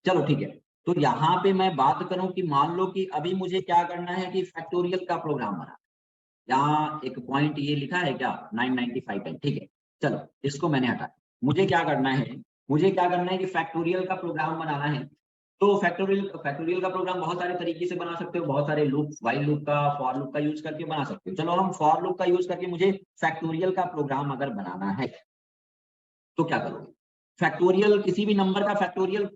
चलो ठीक है, तो यहाँ पे मैं बात करूं कि मान लो कि अभी मुझे क्या करना है कि फैक्टोरियल का प्रोग्राम बना। यहाँ एक पॉइंट ये लिखा है क्या 995 है, ठीक है। चलो इसको मैंने हटाया। मुझे क्या करना है, मुझे क्या करना है कि फैक्टोरियल का प्रोग्राम बनाना है। तो फैक्टोरियल का प्रोग्राम बहुत सारे तरीके से बना सकते हो, बहुत सारे लूप, व्हाइल लूप का, फॉर लूप का यूज करके बना सकते हो। चलो हम फॉर लूप का यूज करके मुझे फैक्टोरियल का प्रोग्राम अगर बनाना है तो क्या करोगे। फैक्टोरियल, किसी भी नंबर का फैक्टोरियल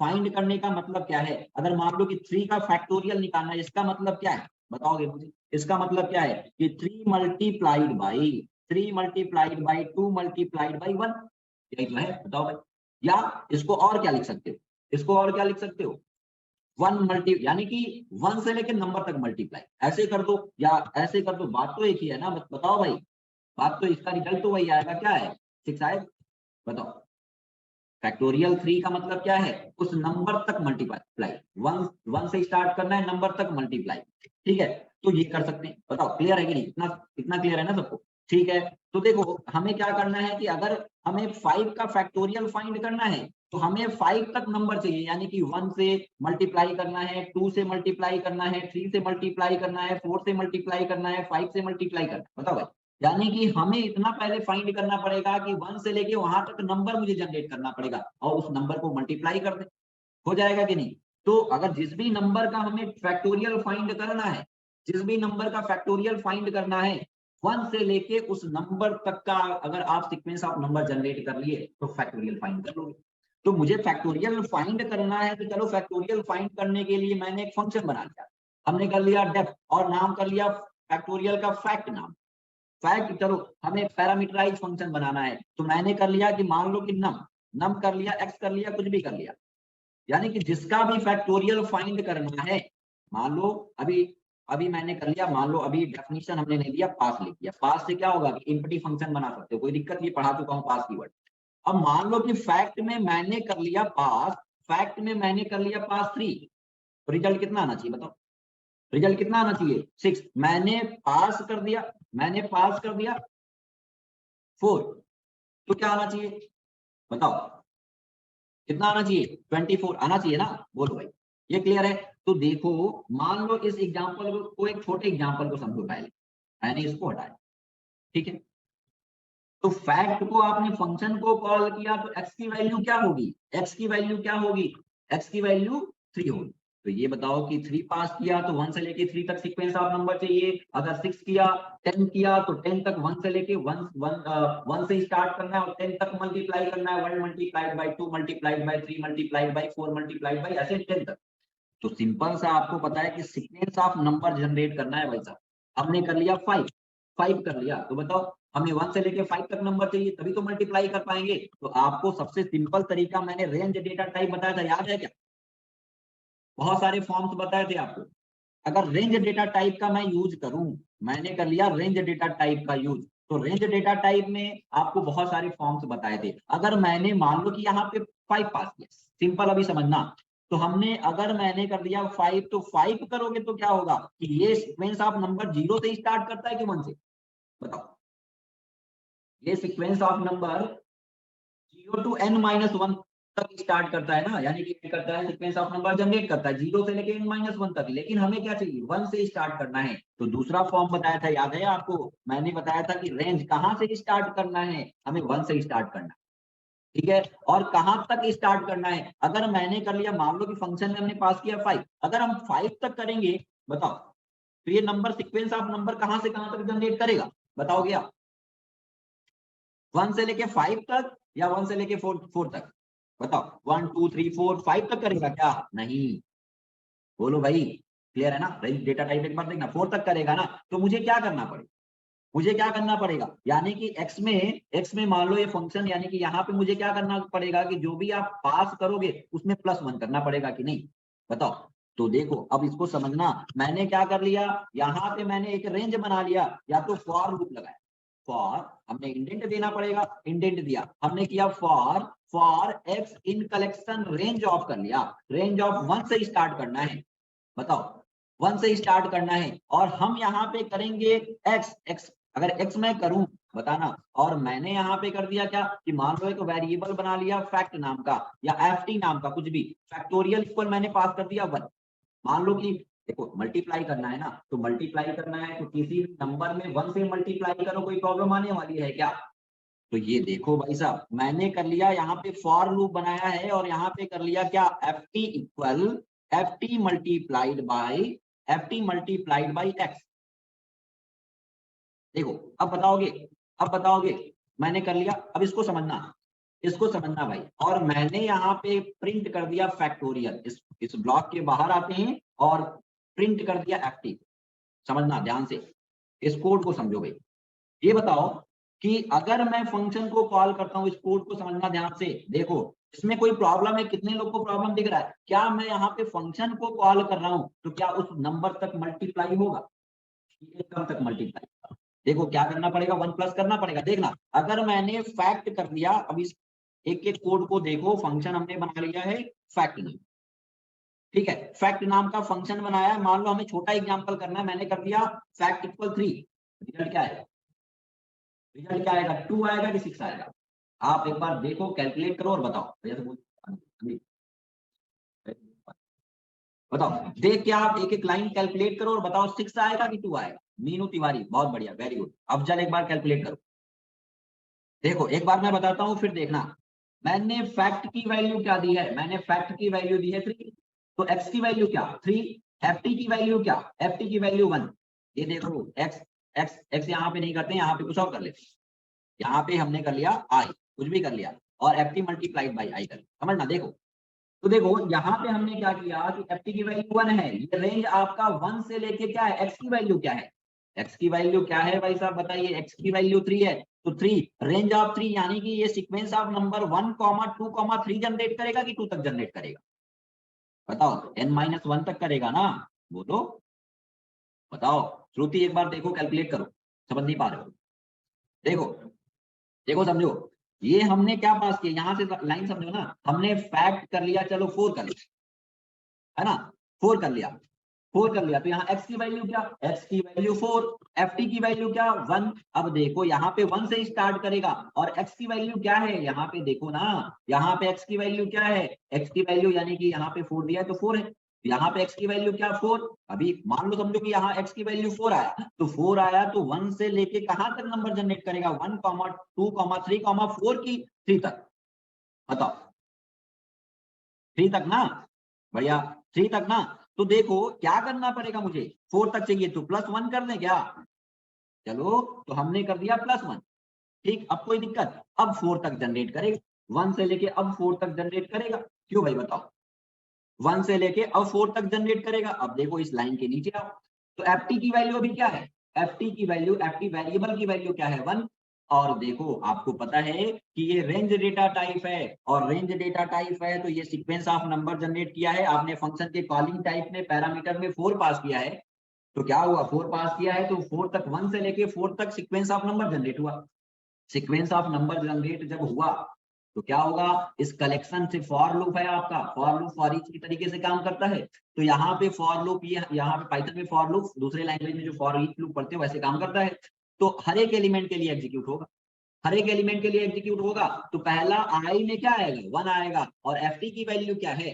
फाइंड करने का मतलब क्या है। अगर मान लो कि 3 का फैक्टोरियल निकालना है, इसका मतलब क्या है बताओगे मुझे। इसका मतलब क्या है कि 3 multiplied by 3 multiplied by 2 multiplied by 1, यही तो है, बताओ भाई। या इसको और क्या लिख सकते हो, इसको और क्या लिख सकते हो, 1 मल्टी, यानी कि 1 से लेकर नंबर तक मल्टीप्लाई, ऐसे कर दो या ऐसे कर दो, बात तो एक ही है ना। बताओ भाई, बात तो इसका रिजल्ट तो वही आएगा, क्या है 6 आएगा। बताओ फैक्टोरियल 3 का मतलब क्या है, उस नंबर तक मल्टीप्लाई, वन से स्टार्ट करना है, नंबर तक मल्टीप्लाई, ठीक है। तो ये कर सकते हैं, बताओ क्लियर है कि नहीं, इतना इतना क्लियर है ना सबको। ठीक है, तो देखो हमें क्या करना है कि अगर हमें 5 का फैक्टोरियल फाइंड करना है तो हमें 5 तक नंबर चाहिए, यानी कि 1 से मल्टीप्लाई करना है, 2 से मल्टीप्लाई करना है, 3 से मल्टीप्लाई करना है, 4 से मल्टीप्लाई करना है, 5 से मल्टीप्लाई करना है। बताओ भाई, यानी कि हमें इतना पहले फाइंड करना पड़ेगा कि 1 से लेके वहां तक नंबर मुझे जनरेट करना पड़ेगा और उस नंबर को मल्टीप्लाई कर दे, हो जाएगा कि नहीं। तो अगर जिस भी नंबर का हमें फैक्टोरियल फाइंड करना है, जिस भी नंबर का फैक्टोरियल फाइंड करना है, 1 से लेके उस नंबर तक का अगर आप सीक्वेंस ऑफ नंबर जनरेट कर लिए तो फैक्टोरियल फाइंड कर लोगे। तो मुझे फैक्टोरियल फाइंड करना है, तो चलो फैक्टोरियल फाइंड करने के लिए मैंने एक फंक्शन बना लिया। हमने कर लिया डेफ और नाम कर लिया फैक्टोरियल का फैक्ट नाम। फैक्ट, चलो हमें पैरामीटराइज फंक्शन बनाना है, तो मैंने कर लिया कि मान लो कि नम नम कर लिया, एक्स कर लिया, कुछ भी कर लिया, यानी कि जिसका भी फैक्टोरियल फाइंड करना है। मान लो अभी अभी मैंने कर लिया, मान लो अभी डेफिनेशन हमने नहीं दिया, पास लिख दिया। पास से क्या होगा कि एम्प्टी फंक्शन बना सकते हो, कोई दिक्कत नहीं, पढ़ा चुका हूं पास की वर्ड। अब मान लो कि फैक्ट में मैंने कर लिया पास, फैक्ट में मैंने कर लिया पास 3, तो रिजल्ट कितना आना चाहिए बताओ, रिजल्ट कितना आना चाहिए 6। मैंने पास कर दिया, मैंने पास कर दिया 4, तो क्या आना चाहिए बताओ, कितना आना चाहिए 24 आना चाहिए ना। बोलो भाई, ये क्लियर है। तो देखो, मान लो इस एग्जांपल को एक छोटे एग्जांपल को समझो पहले, मैंने इसको हटाया, ठीक है। तो फैक्ट को आपने फंक्शन को कॉल किया तो एक्स की वैल्यू क्या होगी, एक्स की वैल्यू क्या होगी, एक्स की वैल्यू 3 होगी। तो ये बताओ कि 3 पास किया तो 1 से लेके 3 तक सीक्वेंस ऑफ नंबर चाहिए। अगर 6 किया, 10 किया तो 10 तक 1 से लेके 1 से स्टार्ट करना है और 10 तक मल्टीप्लाई करना है, 1 multiplied by 2 multiplied by 3 multiplied by 4 multiplied by ऐसे 10 तक। तो सिंपल सा आपको पता है कि सीक्वेंस ऑफ नंबर जनरेट करना है भाई साहब। हमने कर लिया 5, 5 कर लिया, तो बताओ हमें 1 से लेके 5 तक नंबर चाहिए, तभी तो मल्टीप्लाई कर पाएंगे। तो आपको सबसे सिंपल तरीका मैंने रेंज डेटा टाइप बताया था, याद है क्या। बहुत सारे फॉर्म्स बताए थे आपको। अगर रेंज डेटा टाइप का मैं यूज करूं, मैंने कर लिया रेंज डेटा टाइप का यूज, तो रेंज डेटा टाइप में आपको बहुत सारे फॉर्म्स बताए थे। अगर मैंने मान लो कि यहाँ पे 5 पास किया, सिंपल अभी समझना। तो हमने, अगर मैंने कर दिया 5, तो 5 करोगे तो क्या होगा कि ये सीक्वेंस ऑफ नंबर 0 से स्टार्ट करता है कि 1 से, बताओ। ये sequence of number 0 to n-1 तक स्टार्ट करता है ना, यानी कि क्या करता है, सीक्वेंस ऑफ नंबर जनरेट करता है 0 से लेके n-1 तक। लेकिन हमें क्या चाहिए, 1 से स्टार्ट करना है। तो दूसरा फॉर्म बताया था, याद है आपको, मैंने बताया था कि रेंज कहां से स्टार्ट करना है, हमें 1 से स्टार्ट करना है, ठीक है। और कहां तक स्टार्ट करना है, अगर मैंने कर लिया, मान लो कि फंक्शन में हमने पास किया 5, अगर हम 5 तक करेंगे, बताओ, तो ये नंबर, सीक्वेंस ऑफ नंबर कहां से कहां तक जनरेट करेगा, बताओगे आप। 1 से लेके 5 तक या 1 से लेके 4 तक, बताओ। 1 2 3 4 5 तक करेगा क्या, नहीं। बोलो भाई, क्लियर है ना। डेटा टाइप एक बार देखना, 4 तक करेगा ना। तो मुझे क्या करना पड़ेगा, मुझे क्या करना पड़ेगा, यानी कि एक्स में मान लो ये फंक्शन, यानी कि यहाँ पे मुझे क्या करना पड़ेगा कि जो भी आप पास करोगे उसमें +1 करना पड़ेगा कि नहीं, बताओ। तो देखो अब इसको समझना, मैंने क्या कर लिया, यहाँ पे मैंने एक रेंज बना लिया, या तो फॉर लूप लगाया। फॉर, हमने इंडेंट देना पड़ेगा, इंडेंट दिया, हमने किया for x in collection range of, कर लिया रेंज ऑफ 1 से स्टार्ट करना है, बताओ 1 से स्टार्ट करना है। और हम यहाँ पे करेंगे एक्स, अगर x मैं करूं बताना, और मैंने यहाँ पे कर दिया क्या कि मान लो एक वेरिएबल बना लिया फैक्ट नाम का या ft नाम का कुछ भी, फैक्टोरियल इक्वल मैंने पास कर दिया 1। मान लो कि देखो मल्टीप्लाई करना है ना, तो मल्टीप्लाई करना है तो किसी नंबर में 1 से मल्टीप्लाई करो, कोई प्रॉब्लम आने वाली है क्या? तो ये देखो भाई साहब, मैंने कर लिया यहाँ पे फॉर लूप बनाया है और यहाँ पे कर लिया क्या, ft equal ft multiplied by x। देखो अब बताओगे मैंने कर लिया। अब इसको समझना भाई। और मैंने यहाँ पे प्रिंट कर दिया फैक्टोरियल, इस ब्लॉक के बाहर आते हैं और प्रिंट कर दिया ft। समझना ध्यान से, इस कोड को समझो भाई। ये बताओ कि अगर मैं फंक्शन को कॉल करता हूं, इस कोड को समझना ध्यान से। देखो इसमें कोई प्रॉब्लम है? कितने लोग को प्रॉब्लम दिख रहा है? क्या मैं यहाँ पे फंक्शन को कॉल कर रहा हूं तो क्या उस नंबर तक मल्टीप्लाई होगा? कम तक मल्टीप्लाई। देखो क्या करना पड़ेगा, 1 प्लस करना पड़ेगा। देखना अगर मैंने फैक्ट कर दिया, अब इस एक एक कोड को देखो, फंक्शन हमने बना लिया है फैक्ट नाम, ठीक है, फैक्ट नाम का फंक्शन बनाया है। मान लो हमें छोटा एग्जांपल करना है, मैंने कर दिया फैक्ट इक्वल 3। रिजल्ट क्या है? रिजल्ट क्या आएगा? 2 आएगा कि 6 आएगा? आप एक बार देखो, कैलकुलेट करो और बताओ। भैया तो बताओ, देख के आप एक एक लाइन कैलकुलेट करो और बताओ 6 आएगा कि 2 आएगा। मीनू तिवारी, बहुत बढ़िया, वेरी गुड। अब चल एक बार कैलकुलेट करो। देखो एक बार मैं बताता हूं फिर देखना। मैंने फैक्ट की वैल्यू क्या दी है? मैंने फैक्ट की वैल्यू दी है 3, तो एक्स की वैल्यू क्या 3, एफटी की वैल्यू क्या, एफटी की वैल्यू 1। ये देखो एक्स एक्स एक्स यहाँ पे नहीं करते, यहाँ पे कुछ और कर लेते। यहाँ पे हमने कर लिया आई, कुछ भी कर लिया, और एफटी मल्टीप्लाइड बाई आई कर लिया। समझना देखो, तो देखो यहाँ पे हमने क्या किया कि एफटी की वैल्यू 1 है। ये रेंज आपका 1 से लेके क्या है, एक्स की वैल्यू क्या है? एक्स की वैल्यू क्या है भाई साहब बताइए? एक्स की वैल्यू 3 है, तो 3 रेंज ऑफ 3, यानी कि ये सीक्वेंस ऑफ नंबर 1, 2, 3 जनरेट करेगा कि 2 तक जनरेट करेगा? बताओ, n-1 तक करेगा ना? बोलो बताओ। श्रुति एक बार देखो, कैलकुलेट करो, समझ नहीं पा रहे हो? देखो देखो समझो, ये हमने क्या पास किया, यहाँ से लाइन समझो ना। हमने फैक्ट कर लिया, चलो 4 कर लिया, है ना, 4 कर लिया, 4 कर लिया। तो यहाँ x की वैल्यू क्या, x की वैल्यू 4, ft की वैल्यू क्या 1। अब देखो यहाँ पे 1 से स्टार्ट करेगा, और x की वैल्यू क्या है यहाँ पे देखो ना, यहाँ पे x की वैल्यू क्या है, x की वैल्यू यानी कि यहाँ पे 4 दिया है तो 4 है। यहाँ पे x की वैल्यू क्या 4। अभी मान लो समझो कि यहाँ x की वैल्यू 4 आया, तो 4 आया तो 1 से लेके कहां तक नंबर जनरेट करेगा, 1, 2, 3, 4 की 3 तक। बताओ 3 तक ना भैया, 3 तक ना। तो देखो क्या करना पड़ेगा मुझे, 4 तक चाहिए तो +1 कर दें क्या? चलो तो हमने कर दिया +1, ठीक। अब कोई दिक्कत? अब 4 तक जनरेट करेगा, 1 से लेके अब 4 तक जनरेट करेगा। क्यों भाई बताओ? 1 से लेके अब 4 तक जनरेट करेगा। अब देखो इस लाइन के नीचे आओ, तो एफटी की वैल्यू अभी क्या है, एफटी की वैल्यू, एफटी वेरिएबल की वैल्यू क्या है 1। और देखो आपको पता है कि ये रेंज डेटा टाइप है, और रेंज डेटा टाइप है तो ये सीक्वेंस ऑफ नंबर जनरेट किया है आपने। फंक्शन के कॉलिंग टाइप में पैरामीटर में 4 पास किया है, तो क्या हुआ, 4 पास किया है तो 4 तक, 1 से लेके 4 तक सीक्वेंस ऑफ नंबर जनरेट हुआ। सीक्वेंस ऑफ नंबर जनरेट जब हुआ तो क्या होगा, इस कलेक्शन से फॉर लूप है आपका, फॉर लूप फॉर ईच की तरीके से काम करता है। तो यहाँ पे फॉर लूप, ये यहाँ पे पाइथन में फॉर लूप, दूसरे लैंग्वेज में जो फॉर ईच लूप पढ़ते हो वैसे काम करता है। तो हर एक एलिमेंट के लिए एग्जीक्यूट होगा, हर एक एलिमेंट के लिए एग्जीक्यूट होगा। तो पहला आई में क्या आएगा, 1 आएगा, और एफटी की वैल्यू क्या है,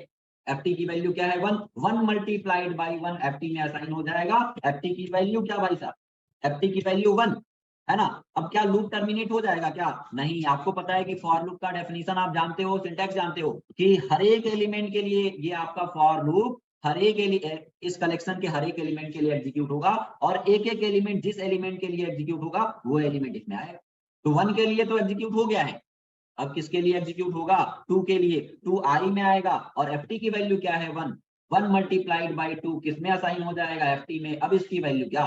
एफटी की वैल्यू क्या है 1, 1 मल्टीप्लाइड बाई 1 एफटी में असाइन हो जाएगा। एफटी की वैल्यू क्या भाई साहब, एफटी की वैल्यू 1, है ना। अब क्या लूप टर्मिनेट हो जाएगा क्या? नहीं। आपको पता है कि फॉर लूप का डेफिनेशन आप जानते हो, सिंटैक्स जानते हो कि हर एक एलिमेंट के लिए ये आपका फॉर लूप हर एक इस कलेक्शन के हर एक एलिमेंट के लिए एग्जीक्यूट होगा, और एक एक एलिमेंट जिस एलिमेंट के लिए एग्जीक्यूट होगा वो एलिमेंट इसमें आएगा। तो 1 के लिए तो एग्जीक्यूट हो गया है, अब किसके लिए एग्जीक्यूट होगा, 2 के लिए, 2 आई में आएगा, और एफटी की वैल्यू क्या है 1, 1 मल्टीप्लाइड बाई 2 किसमें असाइन हो जाएगा, एफटी में। अब इसकी वैल्यू क्या,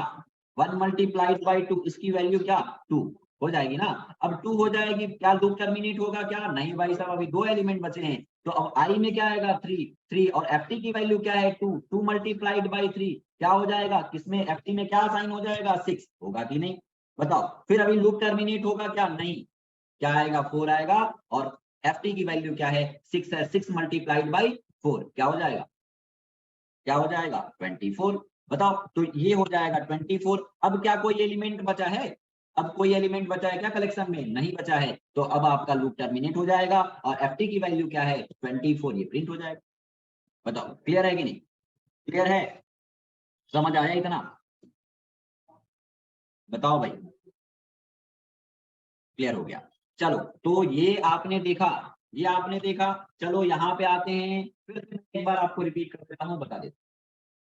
1 मल्टीप्लाइड बाई 2, इसकी वैल्यू क्या 2 हो जाएगी ना। अब 2 हो जाएगी, क्या लूप टर्मिनेट होगा क्या? नहीं भाई साहब, अभी 2 एलिमेंट बचे हैं। तो अब आई में क्या आएगा 3, और एफटी की वैल्यू क्या है 2, 2 मल्टीप्लाइड बाई 3 क्या हो जाएगा, किसमें एफटी में क्या असाइन हो जाएगा 6 होगा कि नहीं? बताओ। फिर अभी लूप टर्मिनेट होगा क्या? नहीं। क्या आएगा 4 आएगा, और एफटी की वैल्यू क्या है 6 है, 6 मल्टीप्लाइड बाई 4 क्या हो जाएगा, क्या हो जाएगा 24। बताओ, तो ये हो जाएगा 24। अब क्या कोई एलिमेंट बचा है? अब कोई एलिमेंट बचा है क्या कलेक्शन में? नहीं बचा है, तो अब आपका लूप टर्मिनेट हो जाएगा और ft की वैल्यू क्या है? 24, ये प्रिंट हो जाएगा। बताओ क्लियर है कि नहीं? क्लियर है? समझ आया इतना? बताओ भाई। क्लियर हो गया। चलो, तो ये आपने देखा, ये आपने देखा। चलो यहाँ पे आते हैं, फिर एक बार आपको रिपीट कर देता हूँ, बता देता हूँ।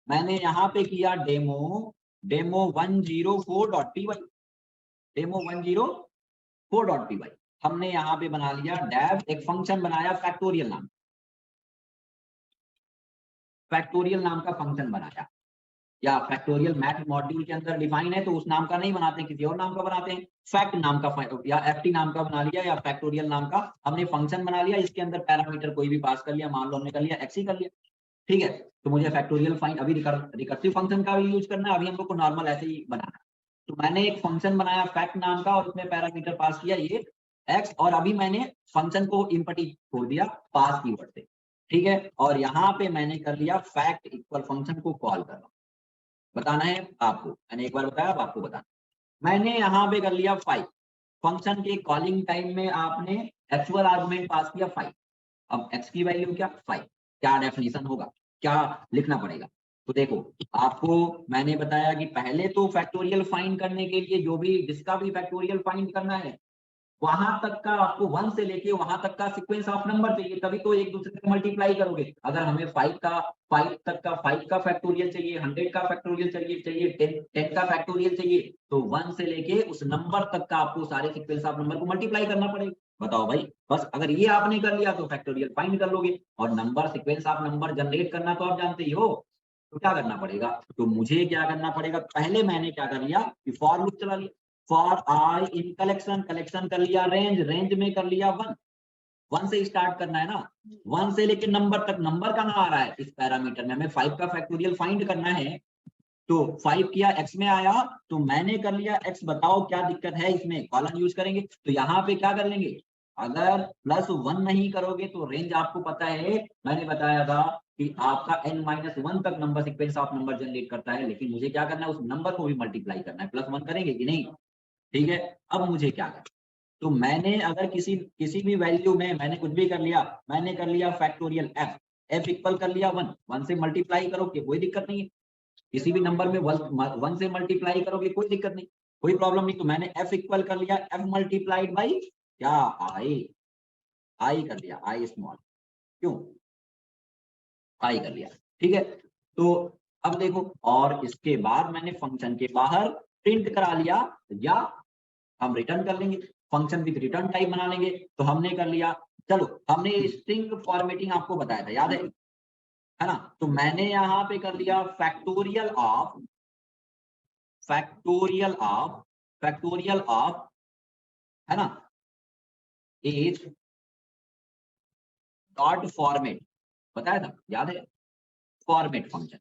मैंने यहाँ पे किया डेमो 104.py, डेमो 104.py। हमने यहाँ पे बना लिया डेव, एक फंक्शन बनाया फैक्टोरियल नाम का फंक्शन बनाया, या फैक्टोरियल मैथ मॉड्यूल के अंदर डिफाइन है तो उस नाम का नहीं बनाते, किसी और नाम का बनाते हैं। फैक्ट नाम का या ft नाम का बना लिया, या फैक्टोरियल नाम का हमने फंक्शन बना लिया, इसके अंदर पैरामीटर कोई भी पास कर लिया, मान लो हमने कर लिया x ही कर लिया। ठीक है, तो मुझे फैक्टोरियल फाइंड अभी रिकर्सिव फंक्शन का भी यूज करना है, अभी हम लोग को नॉर्मल ऐसे ही बनाना है। तो मैंने एक फंक्शन बनाया फैक्ट नाम का और उसमें पैरामीटर पास किया ये x, और अभी मैंने फंक्शन को इम्पटी छोड़ दिया पास कीवर्ड से। ठीक है, और यहाँ पे मैंने कर लिया फैक्ट इक्वल फंक्शन को कॉल कर रहा हूँ। बताना है आपको, मैंने एक बार बताया, अब आपको बताना। मैंने यहाँ पे कर लिया 5, फंक्शन के कॉलिंग टाइम में आपने एक्चुअल आर्गुमेंट पास किया 5। अब x की वैल्यू क्या? 5। क्या डेफिनेशन होगा, क्या लिखना पड़ेगा? तो देखो, आपको मैंने बताया कि पहले तो फैक्टोरियल फाइंड करने के लिए जो भी जिसका भी फैक्टोरियल फाइंड करना है, वहां तक का आपको 1 से लेके वहां तक का सीक्वेंस ऑफ नंबर चाहिए, तभी तो एक दूसरे को मल्टीप्लाई करोगे। अगर हमें 5 तक का 5 का फैक्टोरियल चाहिए, 100 का फैक्टोरियल चाहिए 10 का फैक्टोरियल चाहिए, तो 1 से लेके उस नंबर तक का आपको सारे सीक्वेंस ऑफ नंबर को मल्टीप्लाई करना पड़ेगा। बताओ भाई, बस अगर ये आपने कर लिया तो फैक्टोरियल फाइंड कर लोगे। और number sequence of number generate करना तो आप जानते ही हो, तो क्या करना पड़ेगा? तो मुझे क्या करना पड़ेगा, पहले मैंने क्या कर लिया कि फॉर लूप चला लिया। For I in collection, collection कर लिया रेंज, रेंज में कर लिया 1 से स्टार्ट करना है ना, 1 से लेके नंबर तक। नंबर कहाँ आ रहा है? इस पैरामीटर में हमें 5 का फैक्टोरियल फाइंड करना है, तो 5 किया x में आया, तो मैंने कर लिया x। बताओ क्या दिक्कत है इसमें? कॉलन यूज करेंगे, तो यहाँ पे क्या कर लेंगे, अगर +1 नहीं करोगे तो रेंज आपको पता है, मैंने बताया था कि आपका n-1 तक number sequence of number generate करता है, लेकिन मुझे क्या करना है, उस नंबर को भी मल्टीप्लाई करना है। +1 करेंगे कि नहीं? ठीक है, अब मुझे क्या करना, तो मैंने अगर किसी भी वैल्यू में मैंने कुछ भी कर लिया, मैंने कर लिया फैक्टोरियल f इक्वल कर लिया 1 से मल्टीप्लाई करो कि कोई दिक्कत नहीं है। किसी भी नंबर में 1 से मल्टीप्लाई करोगे कोई दिक्कत नहीं, कोई प्रॉब्लम नहीं। तो मैंने f इक्वल कर लिया f मल्टीप्लाइड बाई क्या, आई कर लिया, आई स्मॉल, क्यों आई कर लिया। ठीक है, तो अब देखो, और इसके बाद मैंने फंक्शन के बाहर प्रिंट करा लिया, या हम रिटर्न कर लेंगे, फंक्शन विद रिटर्न टाइप बना लेंगे। तो हमने कर लिया, चलो हमने स्ट्रिंग फॉर्मेटिंग आपको बताया था, याद है ना? तो मैंने यहाँ पे कर लिया फैक्टोरियल ऑफ है ना, इज डॉट फॉर्मेट, बताया था, याद है? फॉर्मेट फंक्शन,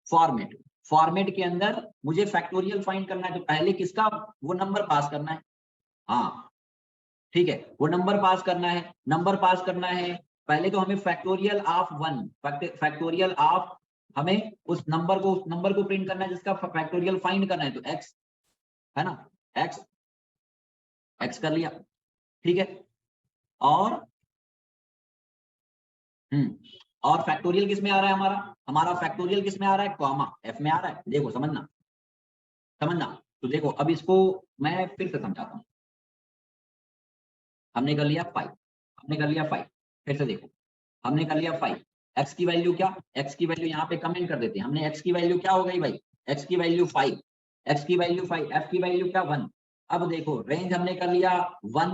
फॉर्मेट फॉर्मेट के अंदर मुझे फैक्टोरियल फाइंड करना है, तो पहले किसका वो नंबर पास करना है। हाँ ठीक है, वो नंबर पास करना है, नंबर पास करना है। पहले तो हमें फैक्टोरियल ऑफ 1, फैक्टोरियल ऑफ, हमें उस नंबर को प्रिंट करना है जिसका फैक्टोरियल फाइंड करना है, तो x है ना, x कर लिया। ठीक है, और और फैक्टोरियल किस में आ रहा है, हमारा फैक्टोरियल किस में आ रहा है, कॉमा f में आ रहा है। देखो समझना, तो देखो अब इसको मैं फिर से समझाता हूँ। हमने कर लिया 5, फिर से देखो, हमने कर लिया 5, x की वैल्यू क्या, x की वैल्यू यहाँ पे कमेंट कर देते हैं। हमने x की वैल्यू क्या हो गई भाई, x की वैल्यू 5, x की वैल्यू 5, f की वैल्यू क्या 1। अब देखो रेंज हमने कर लिया 1,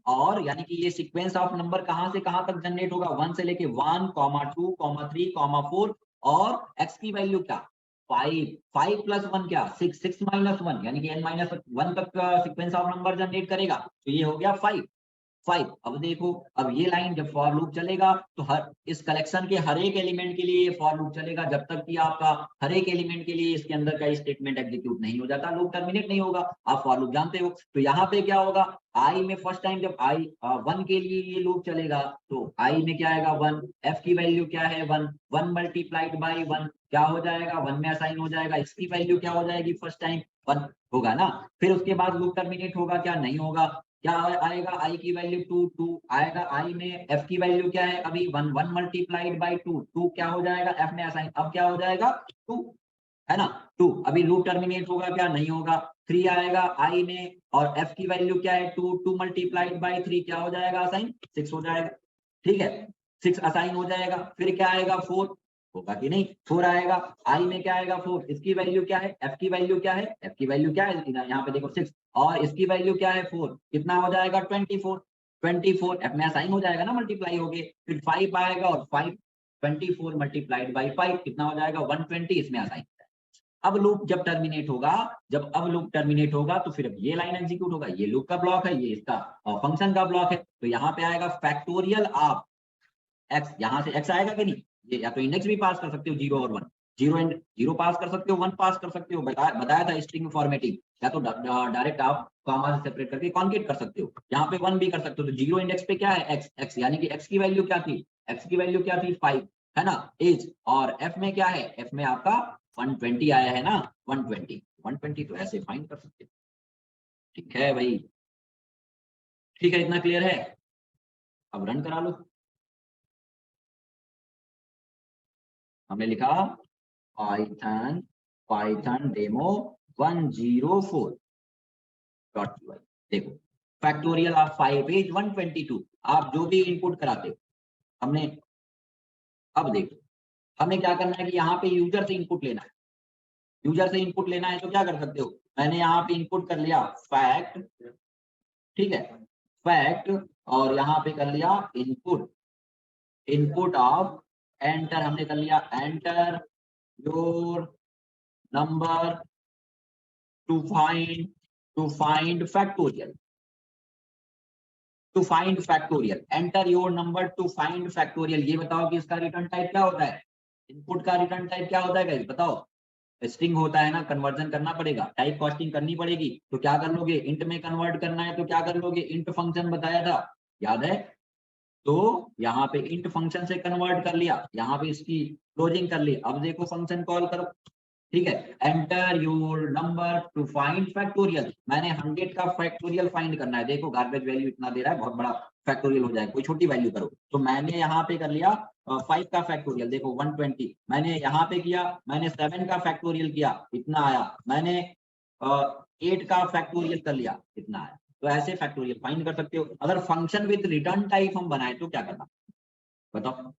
और यानी कि ये सीक्वेंस ऑफ नंबर कहां से कहां तक जनरेट होगा, 1 से लेके 1, 2, 3, 4, और x की वैल्यू क्या 5, 5 + 1 क्या 6, 6 - 1 यानी कि n-1 तक का सीक्वेंस ऑफ नंबर जनरेट करेगा, तो ये हो गया 5। 5। अब देखो, अब ये लाइन जब फॉर लूप चलेगा तो हर इस कलेक्शन के हर एक एलिमेंट के लिए ये फॉर लूप चलेगा जब तक कि आपका हर एक एलिमेंट के लिए इसके अंदर का स्टेटमेंट एग्जीक्यूट नहीं हो जाता, लूप टर्मिनेट नहीं होगा। आप फॉर लूप जानते हो। तो यहाँ पे क्या होगा, आई में फर्स्ट टाइम जब आई 1 के लिए ये लूप चलेगा तो आई में क्या आएगा 1, एफ की वैल्यू क्या है 1, 1 मल्टीप्लाइड बाई 1 क्या हो जाएगा 1 में असाइन हो जाएगा, इसकी वैल्यू क्या हो जाएगी फर्स्ट टाइम 1 होगा ना। फिर उसके बाद लूप टर्मिनेट होगा क्या, नहीं होगा। क्या आएगा, आई की वैल्यू 2 2 आएगा, आई में एफ की वैल्यू क्या है अभी 1, 1 मल्टीप्लाइड बाई 2 2 क्या हो जाएगा, एफ में असाइन अब क्या हो जाएगा 2, है ना 2। अभी लूप टर्मिनेट होगा क्या, नहीं होगा। 3 आएगा आई में और एफ की वैल्यू क्या है 2, 2 मल्टीप्लाइड बाई 3 क्या हो जाएगा असाइन 6 हो जाएगा, ठीक है 6 असाइन हो जाएगा। फिर क्या आएगा 4 होगा कि नहीं, 4 आएगा, आई में क्या आएगा 4, इसकी वैल्यू क्या है, एफ की वैल्यू क्या है, एफ की वैल्यू क्या है यहाँ पे देखो 6 और इसकी वैल्यू क्या है 4, कितना हो जाएगा 24, 24 एफ में असाइन हो जाएगा ना मल्टीप्लाई हो गए। फिर 5 आएगा और 5 24 मल्टीप्लाइड बाई 5 कितना हो जाएगा 120 इसमें असाइन। अब लूप जब टर्मिनेट होगा, जब अब लूप टर्मिनेट होगा तो फिर अब ये लाइन एग्जीक्यूट होगा, ये लूप का ब्लॉक है, ये इसका फंक्शन का ब्लॉक है। तो यहाँ पे आएगा फैक्टोरियल ऑफ एक्स, यहाँ से एक्स आएगा कि नहीं, ये या तो इंडेक्स भी पास कर सकते हो 0 और 1, 0 एंड 0 पास कर सकते हो 1 पास कर सकते हो, बताया था स्ट्रिंग फॉर्मेटिंग, या तो डायरेक्ट आप कॉमा से सेपरेट करके कॉन्केट कर सकते हो, यहाँ पे 1 भी कर सकते हो। तो 0 इंडेक्स पे क्या है एक्स, एक्स यानी कि एक्स की वैल्यू क्या थी, एक्स की वैल्यू क्या थी 5, है ना एज, और एफ में क्या है, एफ में आपका 120 आया है ना 120, 120 तो ऐसे फाइंड कर सकते हो। ठीक है भाई, ठीक है इतना क्लियर है, अब रन करा लो। हमने लिखा पाइथन पाइथन डेमो 104.py, देखो फैक्टोरियल ऑफ 5 इज 122, आप जो भी इनपुट कराते हो हमने, अब देखो हमें क्या करना है कि यहाँ पे यूजर से इनपुट लेना है, यूजर से इनपुट लेना है तो क्या कर सकते हो, मैंने यहाँ पे इनपुट कर लिया फैक्ट, ठीक है फैक्ट, और यहाँ पे कर लिया इनपुट, इनपुट ऑफ एंटर, हमने कर लिया enter your number to find factorial, to find factorial, enter your number to find factorial. ये बताओ कि इसका रिटर्न टाइप क्या होता है, इनपुट का रिटर्न टाइप क्या होता है गाइस बताओ, स्ट्रिंग होता है ना, कन्वर्जन करना पड़ेगा, टाइप कास्टिंग करनी पड़ेगी, तो क्या कर लोगे, इंट में कन्वर्ट करना है तो क्या कर लोगे, इंट फंक्शन बताया था याद है, तो यहाँ पे इंट फंक्शन से कन्वर्ट कर लिया, यहाँ पे इसकी क्लोजिंग कर ली, अब देखो फंक्शन कॉल करो, ठीक है enter your number to find factorial, मैंने 100 का फैक्टोरियल फाइंड करना है, देखो गार्बेज वैल्यू इतना दे रहा है, बहुत बड़ा फैक्टोरियल हो जाएगा, कोई छोटी वैल्यू करो, तो मैंने यहाँ पे कर लिया 5 का फैक्टोरियल, देखो 120, मैंने यहाँ पे किया, मैंने 7 का फैक्टोरियल किया इतना आया, मैंने 8 का फैक्टोरियल कर लिया इतना आया। तो ऐसे फैक्टोरियल फाइंड कर सकते हो। अगर फंक्शन विद रिटर्न टाइप हम बनाए तो क्या करना बताओ,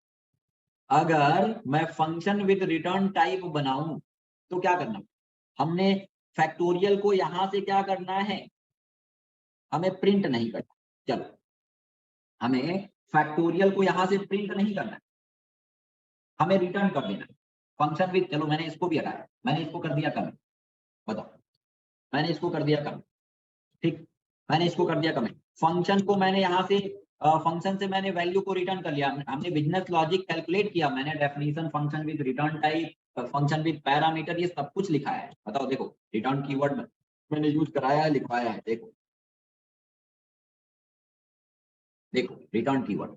अगर मैं फंक्शन विद रिटर्न टाइप बनाऊं तो क्या करना, हमने फैक्टोरियल को यहां से क्या करना है, हमें प्रिंट नहीं करना, चलो हमें फैक्टोरियल को यहां से प्रिंट नहीं करना, हमें रिटर्न कर देना फंक्शन विद, चलो मैंने इसको भी हटाया, मैंने इसको कर दिया कमेंट, बताओ मैंने इसको कर दिया कमेंट, ठीक मैंने इसको कर दिया कमेंट, फंक्शन को मैंने यहाँ से फंक्शन से मैंने वैल्यू को रिटर्न कर लिया, हमने बिजनेस लॉजिक कैलकुलेट किया, मैंने definition function with return type function with parameter ये सब कुछ लिखा है, बताओ देखो रिटर्न कीवर्ड मैंने यूज कराया है लिखवाया है, देखो देखो रिटर्न कीवर्ड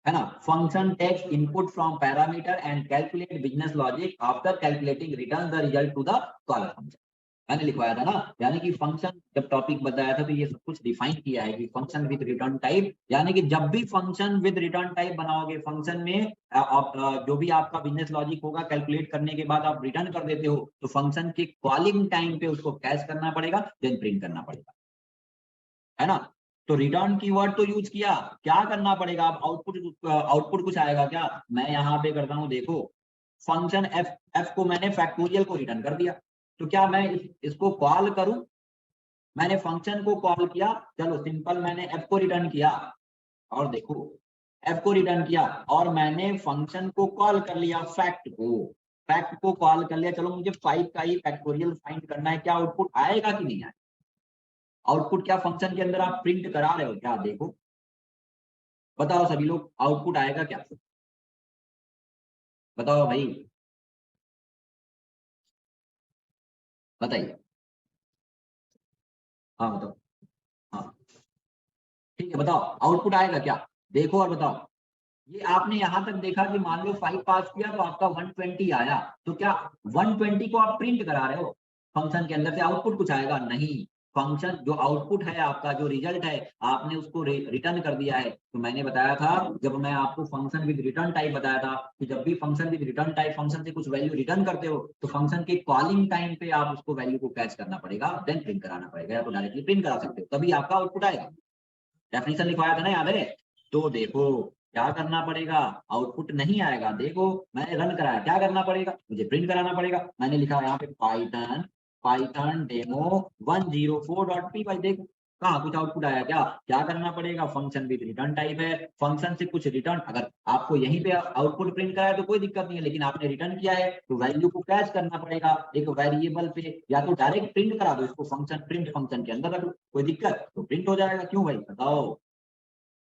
है ना, function takes input from parameter and calculate business logic after calculating return the result to the caller function, मैंने लिखवाया था ना, यानी कि फंक्शन जब टॉपिक बताया था तो ये सब कुछ डिफाइन किया है कि फंक्शन विद रिटर्न टाइप, यानी कि जब भी फंक्शन विद रिटर्न टाइप बनाओगे फंक्शन में जो भी आपका बिजनेस लॉजिक होगा कैलकुलेट करने के बाद आप रिटर्न कर देते हो, तो फंक्शन के कॉलिंग टाइम पे उसको कैच करना पड़ेगा देन प्रिंट करना पड़ेगा, है ना। तो रिटर्न कीवर्ड तो यूज किया, क्या करना पड़ेगा, अब आउटपुट कुछ आएगा क्या, मैं यहाँ पे करता हूँ देखो, फंक्शन एफ को मैंने फैक्टोरियल को रिटर्न कर दिया, तो क्या मैं इसको कॉल करूं, मैंने फंक्शन को कॉल किया, चलो सिंपल मैंने एफ को रिटर्न किया, और देखो एफ को रिटर्न किया और मैंने फंक्शन को कॉल कर लिया, फैक्ट को कॉल कर लिया, चलो मुझे 5 का ही फैक्टोरियल फाइंड करना है, क्या आउटपुट आएगा कि नहीं आएगा, आउटपुट क्या फंक्शन के अंदर आप प्रिंट करा रहे हो क्या, देखो बताओ सभी लोग, आउटपुट आएगा क्या? बताओ भाई, बताइए। हाँ बताओ। हाँ ठीक है, बताओ आउटपुट आएगा क्या? देखो और बताओ। ये आपने यहां तक देखा कि मान लो 5 पास किया तो आपका 120 आया, तो क्या 120 को आप प्रिंट करा रहे हो? फंक्शन के अंदर से आउटपुट कुछ आएगा? नहीं। फंक्शन जो आउटपुट है आपका, जो रिजल्ट है, आपने उसको रिटर्न कर दिया है। तो मैंने बताया था, जब मैं आपको फंक्शन विद रिटर्न टाइप बताया था, कि जब भी function with return type function से कुछ वैल्यू रिटर्न करते हो, तो फंक्शन के कॉलिंग टाइम पे आप उसको वैल्यू को कैच करना पड़ेगा, देन प्रिंट कराना पड़ेगा, या तो डायरेक्टली प्रिंट करा सकते हो, तभी आपका आउटपुट आएगा। डेफिनेशन लिखवाया था ना, याद है? तो देखो क्या करना पड़ेगा, आउटपुट नहीं आएगा। देखो मैंने रन कराया, क्या करना पड़ेगा, मुझे प्रिंट कराना पड़ेगा। मैंने लिखा यहाँ पे पाइथन पाइथन डेमो 104.py। देखो कहाँ कुछ आउटपुट आया क्या? क्या करना पड़ेगा, फंक्शन विद रिटर्न टाइप है, फंक्शन से कुछ रिटर्न, अगर आपको यहीं पे आउटपुट प्रिंट कराया तो कोई दिक्कत नहीं है, लेकिन आपने रिटर्न किया है तो वैल्यू को कैच करना पड़ेगा एक वेरिएबल पे, या तो डायरेक्ट प्रिंट करा दो इसको, फंक्शन प्रिंट फंक्शन के अंदर रख लो, कोई दिक्कत, तो प्रिंट हो जाएगा। क्यों भाई बताओ,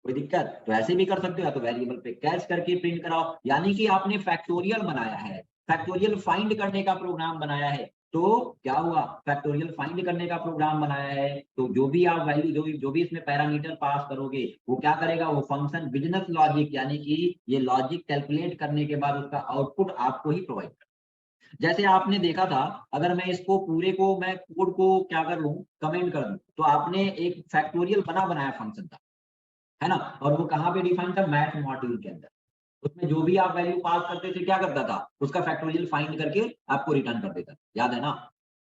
कोई दिक्कत? तो ऐसे भी कर सकते हो, या तो वेरिएबल पे कैच करके प्रिंट कराओ। यानी कि आपने फैक्टोरियल बनाया है, फैक्टोरियल फाइंड करने का प्रोग्राम बनाया है। तो क्या हुआ, फैक्टोरियल फाइंड करने का प्रोग्राम बनाया है, तो जो भी आप वैल्यू, जो भी इसमें पैरामीटर पास करोगे, वो क्या करेगा, वो फंक्शन बिजनेस लॉजिक, यानी कि ये लॉजिक कैलकुलेट करने के बाद उसका आउटपुट आपको ही प्रोवाइड कर। जैसे आपने देखा था, अगर मैं इसको पूरे को, मैं कोड को क्या कर लूं, कमेंट कर दूं, तो आपने एक फैक्टोरियल बनाया फंक्शन था, है ना? और वो कहाँ पे डिफाइन था, मैथ मॉड्यूल के अंदर। उसमें जो भी आप वैल्यू पास करते थे, क्या करता था, उसका फैक्टोरियल फाइंड करके आपको रिटर्न कर देता था, याद है ना?